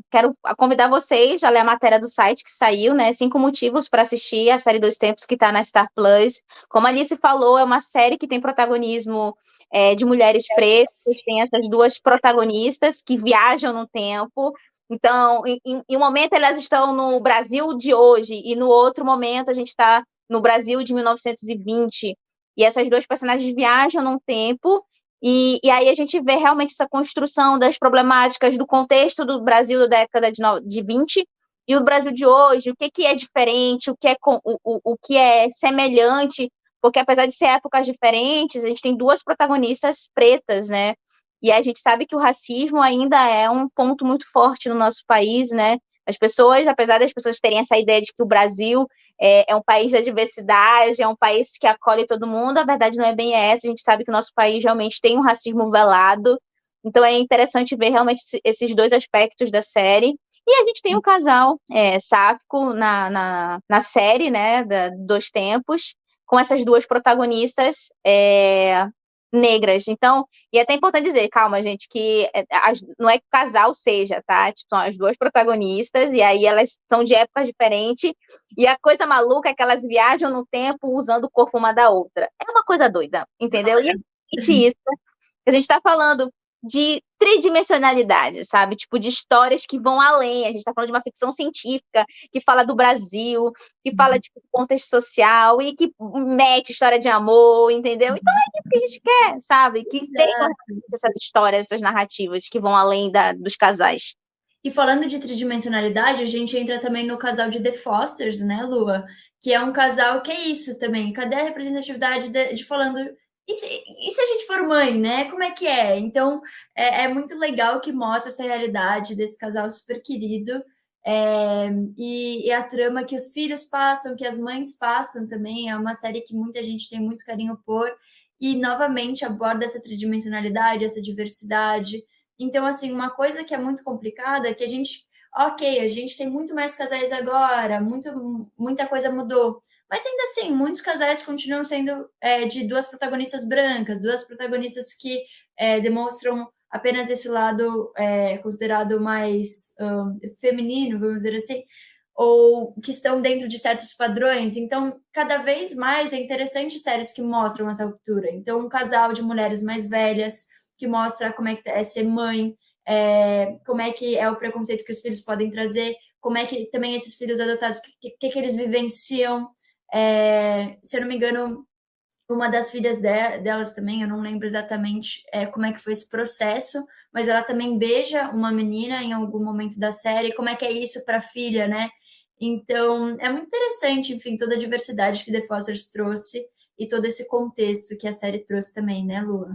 quero convidar vocês a ler a matéria do site que saiu, né, 5 motivos para assistir a série Dois Tempos que está na Star Plus. Como a Alice falou, é uma série que tem protagonismo de mulheres pretas, tem essas duas protagonistas que viajam no tempo. Então, em um momento elas estão no Brasil de hoje e no outro momento a gente está no Brasil de 1920. E essas duas personagens viajam num tempo e aí a gente vê realmente essa construção das problemáticas do contexto do Brasil da década de 20 e o Brasil de hoje, o que, que é diferente, o que é semelhante, porque apesar de ser épocas diferentes, a gente tem duas protagonistas pretas, né? E a gente sabe que o racismo ainda é um ponto muito forte no nosso país, né? As pessoas, apesar das pessoas terem essa ideia de que o Brasil é um país da diversidade, é um país que acolhe todo mundo, a verdade não é bem essa, a gente sabe que o nosso país realmente tem um racismo velado, então é interessante ver realmente esses dois aspectos da série. E a gente tem o casal sáfico na série, né, Dois Tempos, com essas duas protagonistas negras. Então, e é até importante dizer, calma, gente, que não é que o casal seja, tá? Tipo, são as duas protagonistas, e aí elas são de épocas diferentes, e a coisa maluca é que elas viajam no tempo usando o corpo uma da outra. É uma coisa doida, entendeu? E é isso. A gente tá falando de tridimensionalidade, sabe? Tipo, de histórias que vão além. A gente tá falando de uma ficção científica que fala do Brasil, que fala de contexto social e que mete história de amor, entendeu? Então é isso que a gente quer, sabe? Que tenham essas histórias, essas narrativas que vão além dos casais. E falando de tridimensionalidade, a gente entra também no casal de The Fosters, né, Lua? Que é um casal que é isso também. Cadê a representatividade de falando. E se a gente for mãe, né? Como é que é? Então, é muito legal que mostra essa realidade desse casal super querido. E a trama que os filhos passam, que as mães passam também. É uma série que muita gente tem muito carinho por. E, novamente, aborda essa tridimensionalidade, essa diversidade. Então, assim, uma coisa que é muito complicada é que ok, a gente tem muito mais casais agora, muita coisa mudou. Mas ainda assim, muitos casais continuam sendo de duas protagonistas brancas, duas protagonistas que demonstram apenas esse lado considerado mais feminino, vamos dizer assim, ou que estão dentro de certos padrões. Então, cada vez mais é interessante séries que mostram essa ruptura. Então, um casal de mulheres mais velhas que mostra como é que é ser mãe, como é que é o preconceito que os filhos podem trazer, como é que também esses filhos adotados, que eles vivenciam. Se eu não me engano, uma das filhas delas também, eu não lembro exatamente como é que foi esse processo, mas ela também beija uma menina em algum momento da série, como é que é isso para a filha, né? Então, é muito interessante, enfim, toda a diversidade que The Fosters trouxe e todo esse contexto que a série trouxe também, né, Lua?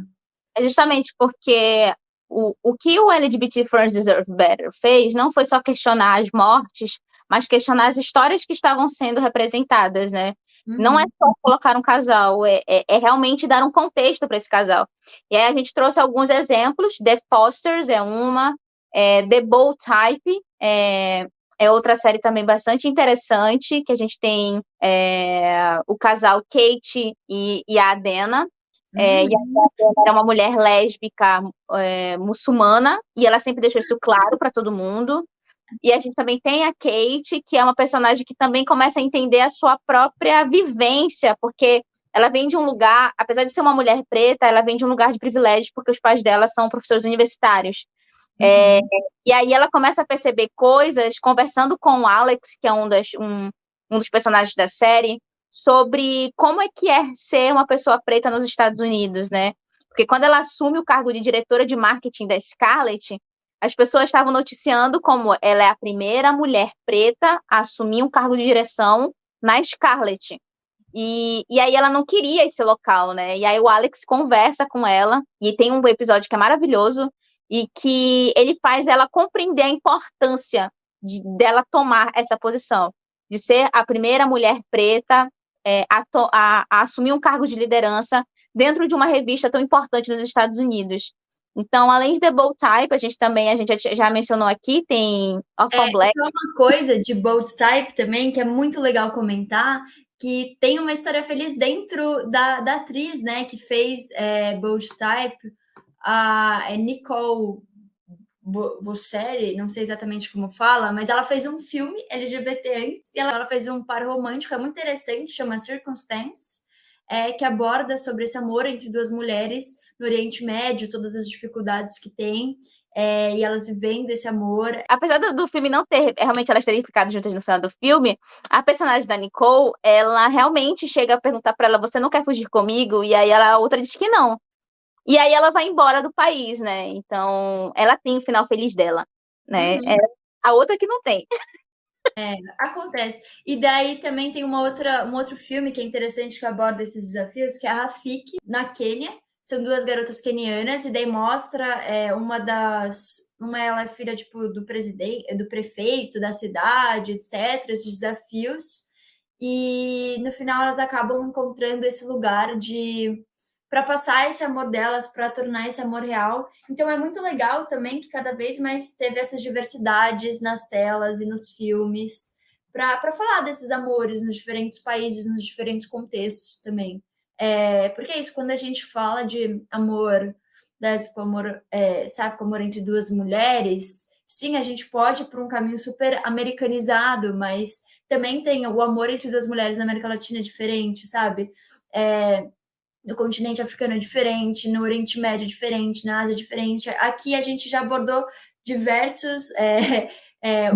É justamente porque o que o LGBT Friends Deserve Better fez não foi só questionar as mortes, mas questionar as histórias que estavam sendo representadas, né? Não é só colocar um casal, é realmente dar um contexto para esse casal. E aí a gente trouxe alguns exemplos, The Fosters é uma, The Bold Type é outra série também bastante interessante, que a gente tem o casal Kate e a Adena, e a Adena era uma mulher lésbica muçulmana, e ela sempre deixou isso claro para todo mundo. E a gente também tem a Kate, que é uma personagem que também começa a entender a sua própria vivência, porque ela vem de um lugar, apesar de ser uma mulher preta, ela vem de um lugar de privilégio, porque os pais dela são professores universitários. Uhum. E aí ela começa a perceber coisas, conversando com o Alex, que é um dos personagens da série, sobre como é que é ser uma pessoa preta nos Estados Unidos, né? Porque quando ela assume o cargo de diretora de marketing da Scarlett, as pessoas estavam noticiando como ela é a primeira mulher preta a assumir um cargo de direção na Scarlett. E aí ela não queria esse local, né? E aí o Alex conversa com ela, e tem um episódio que é maravilhoso, e que ele faz ela compreender a importância dela tomar essa posição, de ser a primeira mulher preta a assumir um cargo de liderança dentro de uma revista tão importante nos Estados Unidos. Então, além de The Bold Type, a gente já mencionou aqui, tem Orphan Black. Só uma coisa de Bold Type também, que é muito legal comentar, que tem uma história feliz dentro da atriz, né, que fez Bold Type, a Nicole Bosseri, não sei exatamente como fala, mas ela fez um filme LGBT antes, e ela fez um par romântico, é muito interessante, chama Circumstance, que aborda sobre esse amor entre duas mulheres no Oriente Médio, todas as dificuldades que tem, e elas vivendo esse amor. Apesar do filme não ter, realmente elas terem ficado juntas no final do filme, a personagem da Nicole, ela realmente chega a perguntar pra ela, você não quer fugir comigo? E aí a outra diz que não. E aí ela vai embora do país, né? Então, ela tem o final feliz dela, né? Uhum. A outra que não tem. Acontece. E daí também tem um outro filme que é interessante que aborda esses desafios, que é a Rafiki, na Quênia. São duas garotas quenianas, e daí mostra uma ela é filha tipo do presidente, do prefeito da cidade, etc, esses desafios. E no final elas acabam encontrando esse lugar de para passar esse amor delas, para tornar esse amor real. Então é muito legal também que cada vez mais teve essas diversidades nas telas e nos filmes para falar desses amores nos diferentes países, nos diferentes contextos também. Porque é isso, quando a gente fala de amor lésbico, amor sáfico, amor entre duas mulheres, sim, a gente pode ir para um caminho super americanizado, mas também tem o amor entre duas mulheres na América Latina diferente, sabe? No continente africano é diferente, no Oriente Médio é diferente, na Ásia é diferente. Aqui a gente já abordou diversos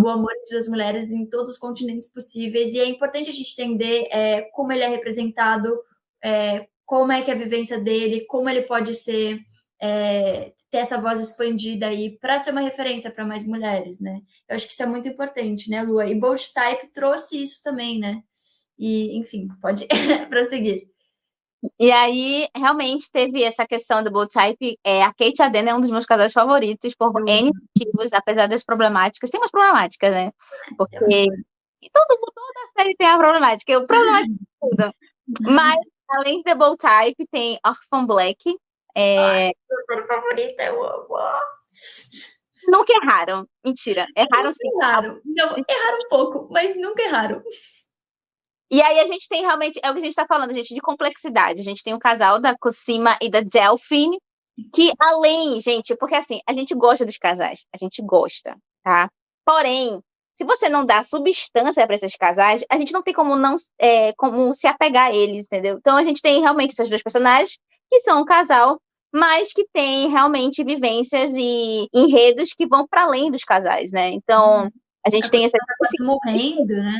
o amor entre as mulheres em todos os continentes possíveis, e é importante a gente entender como ele é representado, como é que é a vivência dele, como ele pode ser ter essa voz expandida aí para ser uma referência para mais mulheres, né? Eu acho que isso é muito importante, né, Lua? E Bold Type trouxe isso também, né? E, enfim, pode prosseguir. E aí, realmente, teve essa questão do Bold Type. A Kate e a Dana é um dos meus casais favoritos, por N motivos, apesar das problemáticas. Tem umas problemáticas, né? Porque toda a série tem a problemática. O problemático é tudo. Mas, além de The Bold Type, tem Orphan Black. Ai, meu série favorita, eu amo. Nunca erraram. Mentira. Erraram sim. Erraram. Não, erraram um pouco, mas nunca erraram. E aí a gente tem realmente, é o que a gente tá falando, gente, de complexidade. A gente tem o casal da Cosima e da Delphine, que além, gente, porque assim, a gente gosta dos casais, a gente gosta, tá? Porém, se você não dá substância para esses casais, a gente não tem como não como se apegar a eles, entendeu? Então a gente tem realmente essas duas personagens que são um casal, mas que tem realmente vivências e enredos que vão para além dos casais, né? Então a gente tem essa tá quase morrendo, né?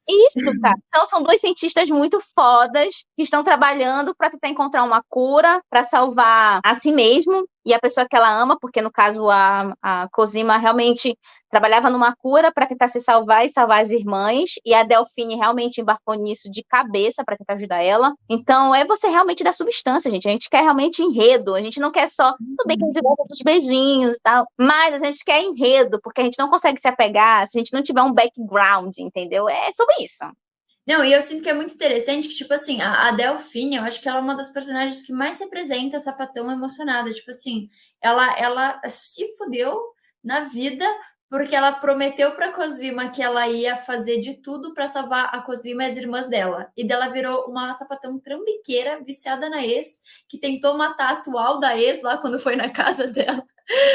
isso, cara. Então, são dois cientistas muito fodas que estão trabalhando para tentar encontrar uma cura para salvar a si mesmo e a pessoa que ela ama, porque no caso a Cosima realmente trabalhava numa cura para tentar se salvar e salvar as irmãs, e a Delphine realmente embarcou nisso de cabeça para tentar ajudar ela. Então, é você realmente dar substância, gente. A gente quer realmente enredo, a gente não quer só, tudo bem que a gente gosta dos beijinhos e tal, mas a gente quer enredo, porque a gente não consegue se apegar se a gente não tiver um background, entendeu? É sobre isso. Não, e eu sinto que é muito interessante que, tipo assim, a Delphine, eu acho que ela é uma das personagens que mais representa a sapatão emocionada. Tipo assim, ela se fudeu na vida porque ela prometeu pra Cosima que ela ia fazer de tudo para salvar a Cosima e as irmãs dela. E dela virou uma sapatão trambiqueira, viciada na ex, que tentou matar a atual da ex lá quando foi na casa dela,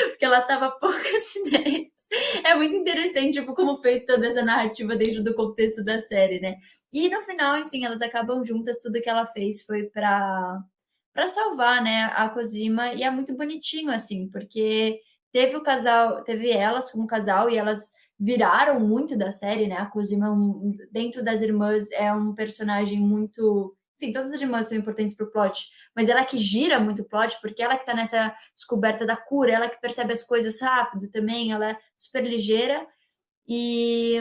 porque ela tava poucas ideias. É muito interessante, tipo, como fez toda essa narrativa dentro do contexto da série, né? E no final, enfim, elas acabam juntas, tudo que ela fez foi para salvar, né, a Cosima, e é muito bonitinho assim, porque teve o casal, teve elas como casal e elas viraram muito da série, né? A Cosima, dentro das irmãs, é um personagem muito. Enfim, todas as irmãs são importantes pro plot, mas ela que gira muito o plot, porque ela que tá nessa descoberta da cura, ela que percebe as coisas rápido também, ela é super ligeira. E,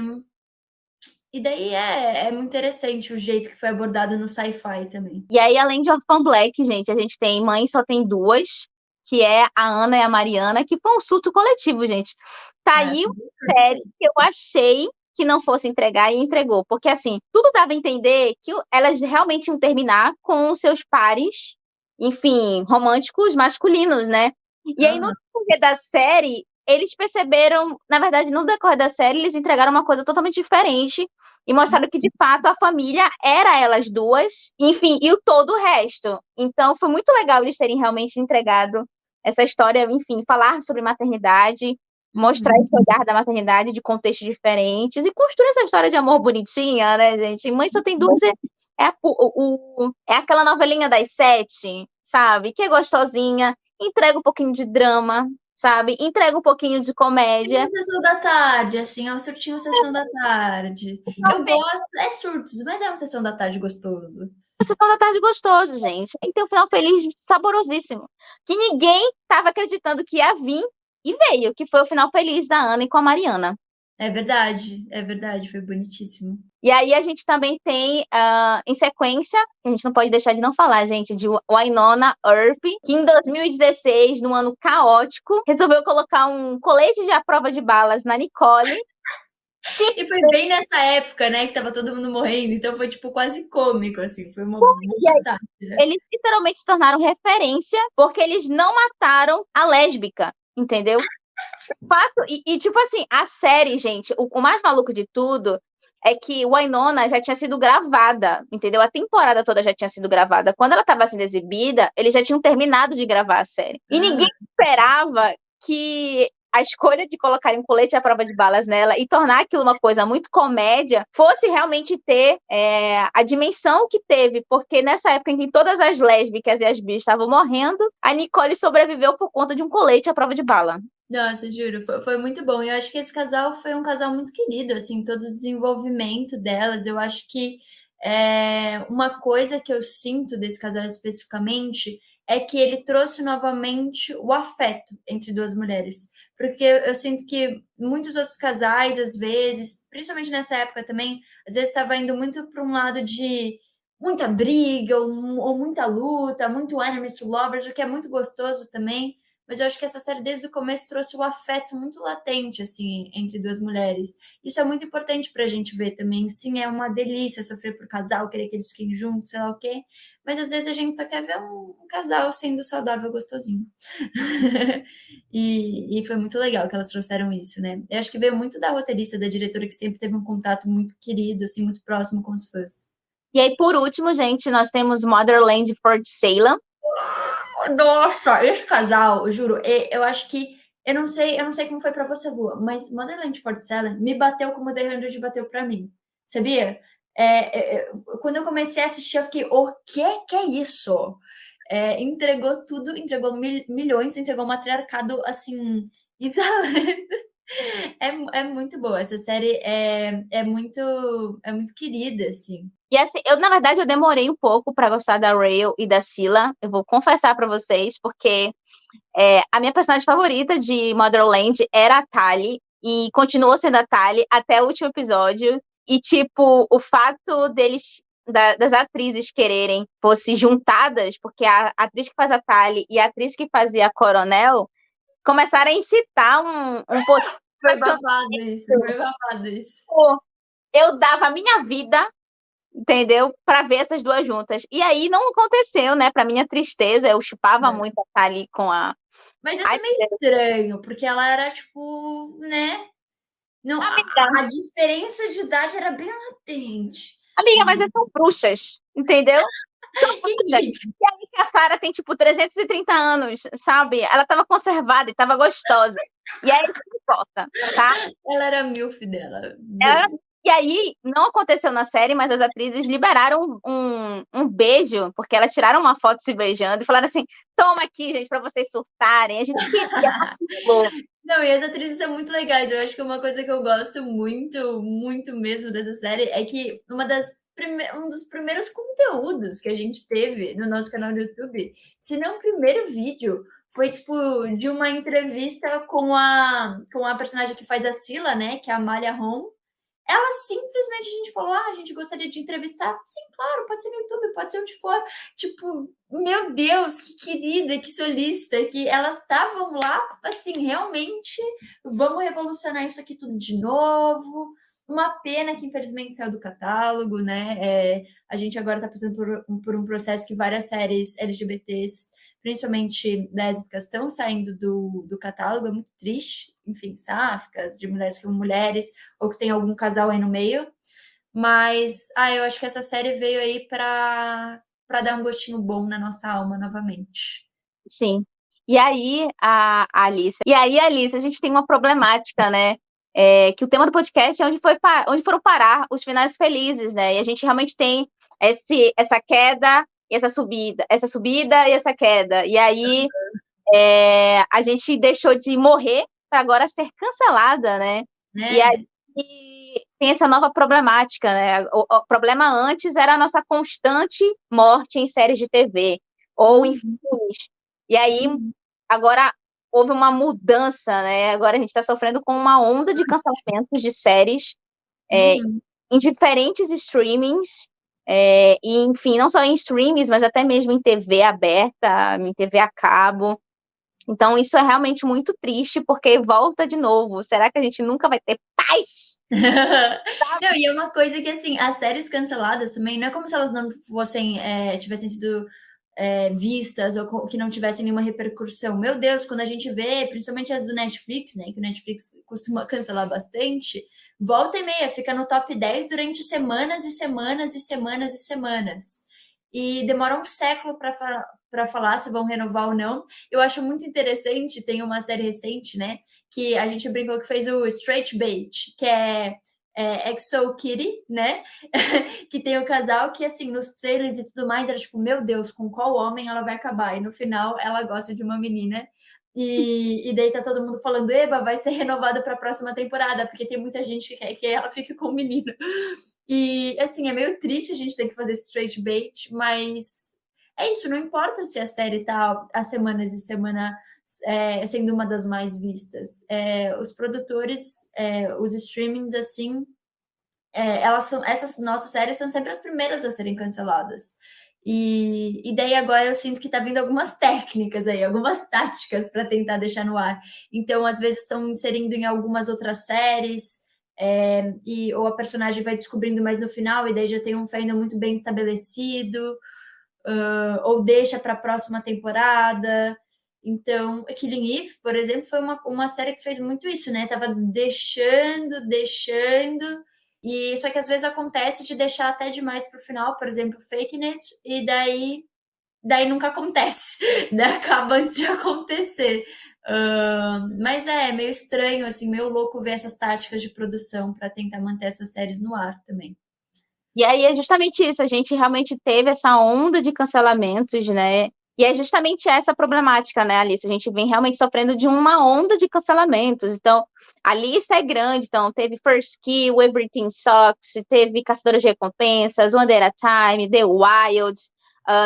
e daí é muito interessante o jeito que foi abordado no sci-fi também. E aí, além de Orphan Black, gente, a gente tem Mãe Só Tem Duas, que é a Ana e a Mariana, que foi um surto coletivo, gente. Tá aí uma série que eu achei que não fosse entregar e entregou. Porque, assim, tudo dava a entender que elas realmente iam terminar com seus pares, enfim, românticos masculinos, né? E aí, no decorrer da série, eles perceberam, na verdade, no decorrer da série, eles entregaram uma coisa totalmente diferente e mostraram que, de fato, a família era elas duas, enfim, e o todo o resto. Então, foi muito legal eles terem realmente entregado essa história, enfim, falar sobre maternidade, mostrar esse olhar da maternidade de contextos diferentes e construir essa história de amor bonitinha, né, gente? Mãe Só Tem Duas é aquela novelinha das 7, sabe? Que é gostosinha, entrega um pouquinho de drama, sabe? Entrega um pouquinho de comédia. É uma sessão da tarde, assim, é um surtinho sessão da tarde. Eu gosto, é surtos, mas é uma sessão da tarde gostoso. Sessão da tarde gostoso, gente. E tem um final feliz, saborosíssimo. Que ninguém estava acreditando que ia vir e veio, que foi o final feliz da Ana e com a Mariana. É verdade, foi bonitíssimo. E aí a gente também tem, em sequência, que a gente não pode deixar de não falar, gente, de Wynonna Earp, que em 2016, num ano caótico, resolveu colocar um colete de à prova de balas na Nicole. E foi bem nessa época, né, que tava todo mundo morrendo, então foi, tipo, quase cômico, assim, foi uma boa sátira. Eles literalmente se tornaram referência porque eles não mataram a lésbica, entendeu? Fato, tipo assim, a série, gente, o mais maluco de tudo é que Wynonna já tinha sido gravada, entendeu? A temporada toda já tinha sido gravada. Quando ela estava sendo exibida, eles já tinham terminado de gravar a série. E ninguém esperava que a escolha de colocarem um colete à prova de balas nela e tornar aquilo uma coisa muito comédia fosse realmente ter a dimensão que teve, porque nessa época em que todas as lésbicas e as bis estavam morrendo, a Nicole sobreviveu por conta de um colete à prova de bala. Nossa, juro, foi muito bom. Eu acho que esse casal foi um casal muito querido, assim, todo o desenvolvimento delas. Eu acho que uma coisa que eu sinto desse casal especificamente é que ele trouxe novamente o afeto entre duas mulheres. Porque eu sinto que muitos outros casais, às vezes, principalmente nessa época também, às vezes estava indo muito para um lado de muita briga ou muita luta, muito enemies to lovers, o que é muito gostoso também. Mas eu acho que essa série, desde o começo, trouxe o afeto muito latente, assim, entre duas mulheres. Isso é muito importante pra gente ver também. Sim, é uma delícia sofrer por casal, querer que eles fiquem juntos, sei lá o quê. Mas às vezes a gente só quer ver um casal sendo saudável, gostosinho. E foi muito legal que elas trouxeram isso, né? Eu acho que veio muito da roteirista, da diretora, que sempre teve um contato muito querido, assim, muito próximo com os fãs. E aí, por último, gente, nós temos Motherland Fort Salem. Nossa, esse casal, eu juro, eu acho que eu não sei como foi pra você, Lua, mas Motherland Fort Salem me bateu como The 100 bateu pra mim. Sabia? Quando eu comecei a assistir, eu fiquei, o que é isso? Entregou tudo, entregou milhões, entregou um matriarcado assim, exalando. É muito boa. Essa série é muito querida, assim. E assim, na verdade, eu demorei um pouco para gostar da Rael e da Scylla. Eu vou confessar para vocês, porque a minha personagem favorita de Motherland era a Tali, e continuou sendo a Tali até o último episódio. E, tipo, o fato deles, das atrizes quererem fossem juntadas, porque a atriz que faz a Tali e a atriz que fazia a Coronel começaram a incitar um Foi babado isso, foi babado isso. Eu dava a minha vida, entendeu? Para ver essas duas juntas. E aí não aconteceu, né? Para minha tristeza, eu chipava muito a Tali com a. Mas isso é meio estranho, porque ela era, tipo, né? Não, a diferença de idade era bem latente. Amiga, mas são bruxas, entendeu? São bruxas. E aí que a Sarah tem, tipo, 330 anos, sabe? Ela estava conservada e estava gostosa. E aí não importa, tá? Ela era a milf dela. Ela era E aí, não aconteceu na série, mas as atrizes liberaram um beijo, porque elas tiraram uma foto se beijando e falaram assim: toma aqui, gente, pra vocês surtarem. A gente queria aquilo. Não, e as atrizes são muito legais. Eu acho que uma coisa que eu gosto muito, muito mesmo dessa série é que um dos primeiros conteúdos que a gente teve no nosso canal do YouTube, se não o primeiro vídeo, foi tipo de uma entrevista com a personagem que faz a Scylla, né? Que é a Amalia Holm. Ela simplesmente a gente falou: ah, a gente gostaria de entrevistar. Sim, claro, pode ser no YouTube, pode ser onde for. Tipo, meu Deus, que querida, que solista, que elas estavam lá, assim, realmente, vamos revolucionar isso aqui tudo de novo. Uma pena que infelizmente saiu do catálogo, né? A gente agora está passando por um processo que várias séries LGBTs, principalmente lésbicas, estão saindo do catálogo, é muito triste. Enfim, sáficas, de mulheres que são mulheres, ou que tem algum casal aí no meio. Mas, eu acho que essa série veio aí para dar um gostinho bom na nossa alma novamente. Sim. E aí, Alice, a gente tem uma problemática, né? Que o tema do podcast é onde foram parar os finais felizes, né? E a gente realmente tem essa queda e essa subida e essa queda. E aí, a gente deixou de morrer para agora ser cancelada, né? E aí Né? tem essa nova problemática, né? O problema antes era a nossa constante morte em séries de TV ou em Uhum, filmes. E aí, uhum, agora houve uma mudança, né? Agora a gente está sofrendo com uma onda de cancelamentos de séries uhum. em diferentes streamings, e, enfim, não só em streamings, mas até mesmo em TV aberta, em TV a cabo. Então, isso é realmente muito triste, porque volta de novo. Será que a gente nunca vai ter paz? Não, e é uma coisa que, assim, as séries canceladas também, não é como se elas não fossem, tivessem sido vistas ou que não tivessem nenhuma repercussão. Meu Deus, quando a gente vê, principalmente as do Netflix, né, que o Netflix costuma cancelar bastante, volta e meia, fica no top 10 durante semanas e semanas e semanas e semanas. E demora um século para falar se vão renovar ou não. Eu acho muito interessante, tem uma série recente, né, que a gente brincou que fez o Straight Bait, que é Exo Kitty, né? Que tem o casal que, assim, nos trailers e tudo mais, era tipo, meu Deus, com qual homem ela vai acabar? E no final, ela gosta de uma menina. E daí tá todo mundo falando, eba, vai ser renovada para a próxima temporada, porque tem muita gente que quer que ela fique com o menino. E, assim, é meio triste a gente ter que fazer esse straight bait, mas é isso, não importa se a série tá há semanas e semana sendo uma das mais vistas. Os produtores, os streamings, assim, essas nossas séries são sempre as primeiras a serem canceladas. E daí agora eu sinto que tá vindo algumas técnicas aí, algumas táticas para tentar deixar no ar. Então, às vezes, estão inserindo em algumas outras séries, ou a personagem vai descobrindo mais no final, e daí já tem um fandom muito bem estabelecido, ou deixa para a próxima temporada. Então, Killing Eve, por exemplo, foi uma série que fez muito isso, né? Tava deixando, e só que às vezes acontece de deixar até demais para o final, por exemplo, Fake It, e daí nunca acontece, daí acaba antes de acontecer. Mas é meio estranho, assim, meio louco ver essas táticas de produção para tentar manter essas séries no ar também. E aí é justamente isso, a gente realmente teve essa onda de cancelamentos, né? E é justamente essa problemática, né, Alice? A gente vem realmente sofrendo de uma onda de cancelamentos. Então, a lista é grande. Então, teve First Kill, Everything Sucks, teve Caçadores de Recompensas, One Day at a Time, The Wild,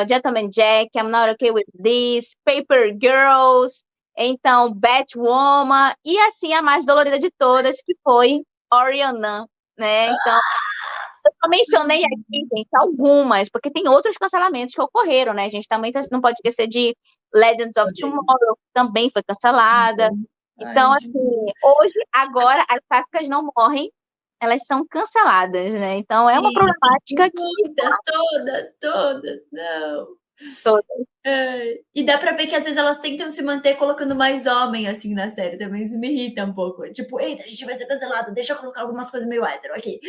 Gentleman Jack, I'm Not Okay With This, Paper Girls, então, Batwoman, e assim a mais dolorida de todas, que foi Oriana, né? Então, eu mencionei aqui, gente, algumas, porque tem outros cancelamentos que ocorreram, né? A gente também não pode esquecer de Legends of Meu Deus. Tomorrow, que também foi cancelada. Ai, Então, assim, hoje, agora, as sáficas não morrem, elas são canceladas, né? Então, é uma sim, problemática que muitas, todas, não. todas. E dá pra ver que às vezes elas tentam se manter colocando mais homem assim na série, também isso me irrita um pouco. Tipo, eita, a gente vai ser cancelado, deixa eu colocar algumas coisas meio hétero aqui.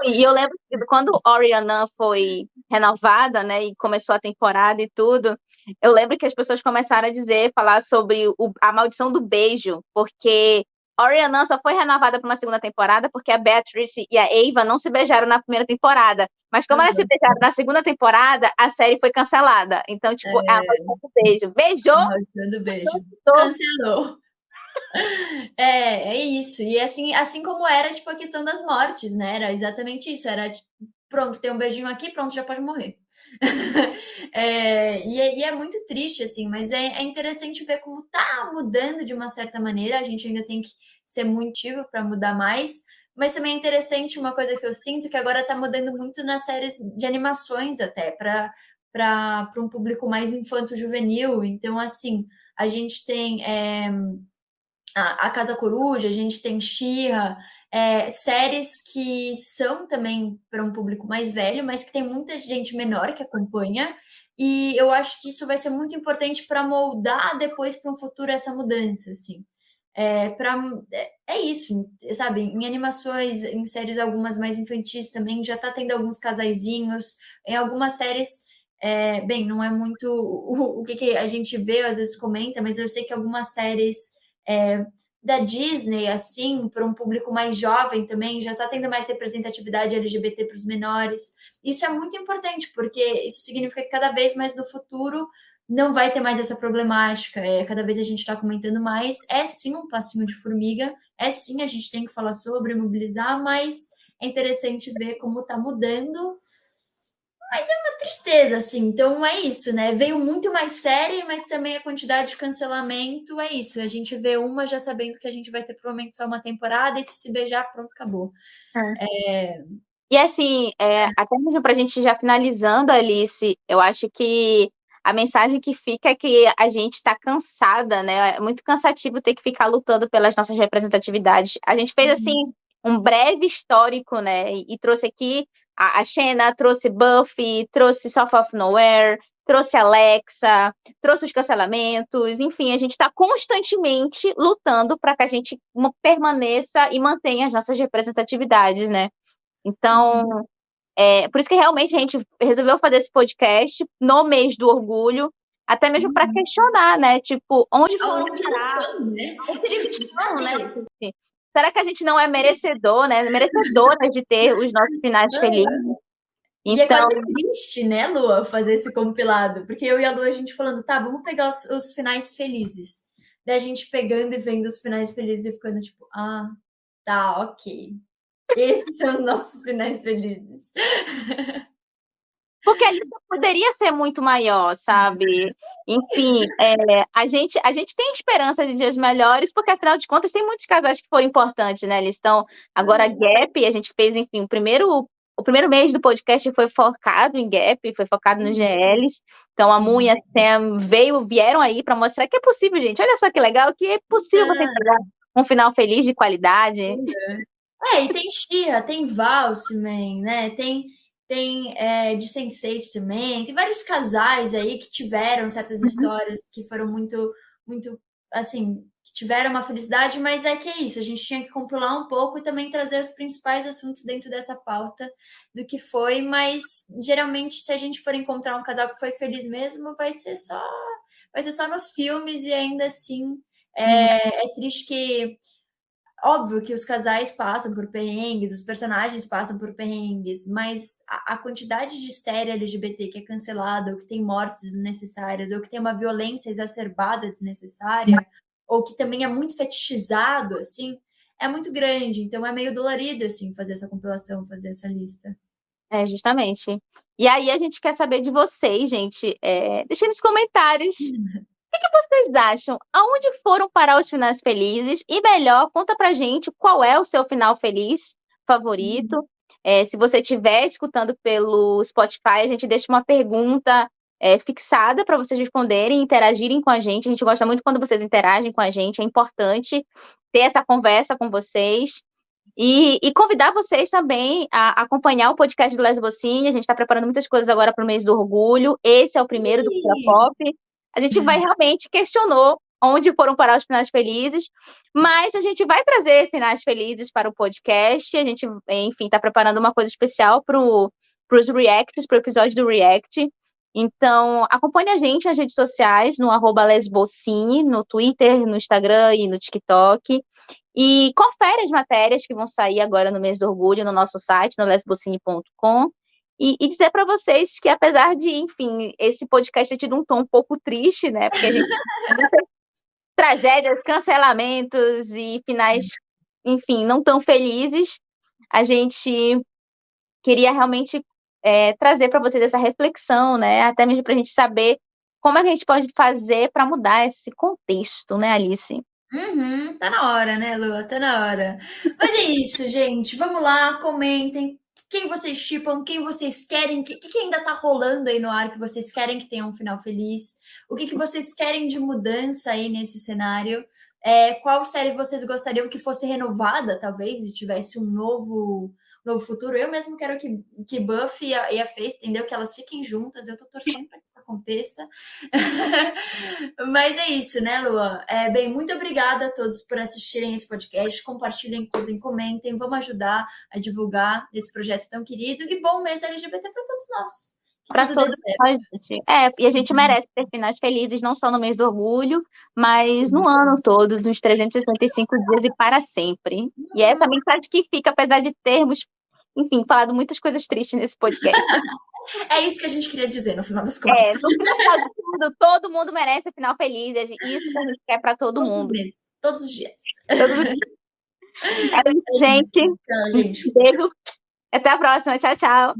E eu lembro que quando Oriana foi renovada, né, e começou a temporada e tudo, eu lembro que as pessoas começaram a falar sobre a maldição do beijo, porque Oriana só foi renovada para uma segunda temporada porque a Beatrice e a Ava não se beijaram na primeira temporada. Mas como elas se beijaram na segunda temporada, a série foi cancelada. Então, tipo, ela foi um beijo. Beijou? Mando beijo. Cancelou. É isso. E assim como era, tipo, a questão das mortes, né? Era exatamente isso. Era, tipo, pronto, tem um beijinho aqui, pronto, já pode morrer. E é muito triste, assim, mas é interessante ver como tá mudando de uma certa maneira. A gente ainda tem que ser muito ativo para mudar mais. Mas também é interessante uma coisa que eu sinto que agora tá mudando muito nas séries de animações até, para um público mais infanto-juvenil. Então, assim, a gente tem a Casa Coruja, a gente tem She-Ra, séries que são também para um público mais velho, mas que tem muita gente menor que acompanha. E eu acho que isso vai ser muito importante para moldar depois para um futuro essa mudança, assim. É isso, sabe? Em animações, em séries algumas mais infantis também, já tá tendo alguns casaizinhos. Em algumas séries, bem, não é muito o que a gente vê, às vezes comenta, mas eu sei que algumas séries é, da Disney, assim, para um público mais jovem também, já está tendo mais representatividade LGBT para os menores. Isso é muito importante, porque isso significa que cada vez mais no futuro não vai ter mais essa problemática. Cada vez a gente está comentando mais. É sim um passinho de formiga, é sim a gente tem que falar sobre, mobilizar, mas é interessante ver como está mudando. Mas é uma tristeza, assim. Então é isso, né? Veio muito mais série, mas também a quantidade de cancelamento é isso. A gente vê uma já sabendo que a gente vai ter provavelmente só uma temporada, e se beijar, pronto, acabou. E assim, até mesmo para a gente já finalizando, Alice, eu acho que a mensagem que fica é que a gente está cansada, né? É muito cansativo ter que ficar lutando pelas nossas representatividades. A gente fez, assim, um breve histórico, né? E trouxe aqui a Xena, trouxe Buffy, trouxe South of Nowhere, trouxe Alexa, trouxe os cancelamentos, enfim, a gente está constantemente lutando para que a gente permaneça e mantenha as nossas representatividades, né? Então, por isso que realmente a gente resolveu fazer esse podcast no mês do orgulho, até mesmo para questionar, né? Tipo, onde foram parar? Né? Onde eles estão, né? Será que a gente não é merecedor, né? Merecedora de ter os nossos finais felizes? E é quase triste, né, Lua, fazer esse compilado, porque eu e a Lua, a gente falando, tá, vamos pegar os finais felizes. Daí a gente pegando e vendo os finais felizes e ficando tipo, ah, tá, ok. Esses são os nossos finais felizes. Porque a lista poderia ser muito maior, sabe? Enfim, a gente tem esperança de dias melhores, porque afinal de contas tem muitos casais que foram importantes, né? Eles estão agora Gap, a gente fez, enfim, o primeiro mês do podcast foi focado em Gap, foi focado nos GLs. Então a Moon e a Sam vieram aí para mostrar que é possível, gente. Olha só que legal, que é possível você entregar um final feliz de qualidade. E tem She-Ra, tem Valsman, né? Tem de Sense8 também. Tem vários casais aí que tiveram certas histórias que foram muito, muito, assim, que tiveram uma felicidade, mas é que é isso. A gente tinha que compilar um pouco e também trazer os principais assuntos dentro dessa pauta do que foi, mas geralmente se a gente for encontrar um casal que foi feliz mesmo, vai ser só nos filmes e ainda assim é triste que óbvio que os casais passam por perrengues, os personagens passam por perrengues, mas a quantidade de série LGBT que é cancelada, ou que tem mortes desnecessárias, ou que tem uma violência exacerbada desnecessária, ou que também é muito fetichizado, assim, é muito grande. Então é meio dolorido, assim, fazer essa compilação, fazer essa lista. Justamente. E aí a gente quer saber de vocês, gente. Deixem nos comentários o que vocês acham? Aonde foram parar os finais felizes? E melhor, conta pra gente qual é o seu final feliz favorito. Se você estiver escutando pelo Spotify, a gente deixa uma pergunta fixada para vocês responderem, interagirem com a gente. A gente gosta muito quando vocês interagem com a gente. É importante ter essa conversa com vocês. E convidar vocês também a acompanhar o podcast do Lesbocine. A gente está preparando muitas coisas agora para o mês do orgulho. Esse é o primeiro do Cultura Pop. A gente vai realmente questionou onde foram parar os finais felizes, mas a gente vai trazer finais felizes para o podcast. A gente, enfim, está preparando uma coisa especial para os reacts, para o episódio do React. Então, acompanhe a gente nas redes sociais, no @lesbocine, no Twitter, no Instagram e no TikTok. E confere as matérias que vão sair agora no mês do orgulho no nosso site, no lesbocine.com. E dizer para vocês que, apesar de, enfim, esse podcast ter tido um tom um pouco triste, né? Porque a gente tragédias, cancelamentos e finais, enfim, não tão felizes, a gente queria realmente trazer para vocês essa reflexão, né? Até mesmo para a gente saber como é que a gente pode fazer para mudar esse contexto, né, Alice? Uhum, tá na hora, né, Lua? Tá na hora. Mas é isso, gente. Vamos lá, comentem. Quem vocês chipam, quem vocês querem, que ainda tá rolando aí no ar, que vocês querem que tenha um final feliz? O que vocês querem de mudança aí nesse cenário? Qual série vocês gostariam que fosse renovada, talvez, e tivesse um novo futuro? Eu mesmo quero que Buffy e a Faith, entendeu? Que elas fiquem juntas. Eu tô torcendo para que isso aconteça. Mas é isso, né, Luan? Bem, muito obrigada a todos por assistirem esse podcast. Compartilhem, curtem, comentem. Vamos ajudar a divulgar esse projeto tão querido. E bom mês LGBT para todos nós. Que Para tudo dê todos certo. nós, gente. E a gente merece ter finais felizes, não só no mês do orgulho, mas Sim. no ano todo, nos 365 dias e para sempre. E é essa mensagem que fica, apesar de termos, enfim, falado muitas coisas tristes nesse podcast. É isso que a gente queria dizer no final das contas. No final de tudo, todo mundo merece um final feliz. Isso que a gente quer para todo Todos os mundo. meses, todos os dias. Todos os dias. É isso, gente. Tchau, Um gente. beijo. Até a próxima. Tchau, tchau.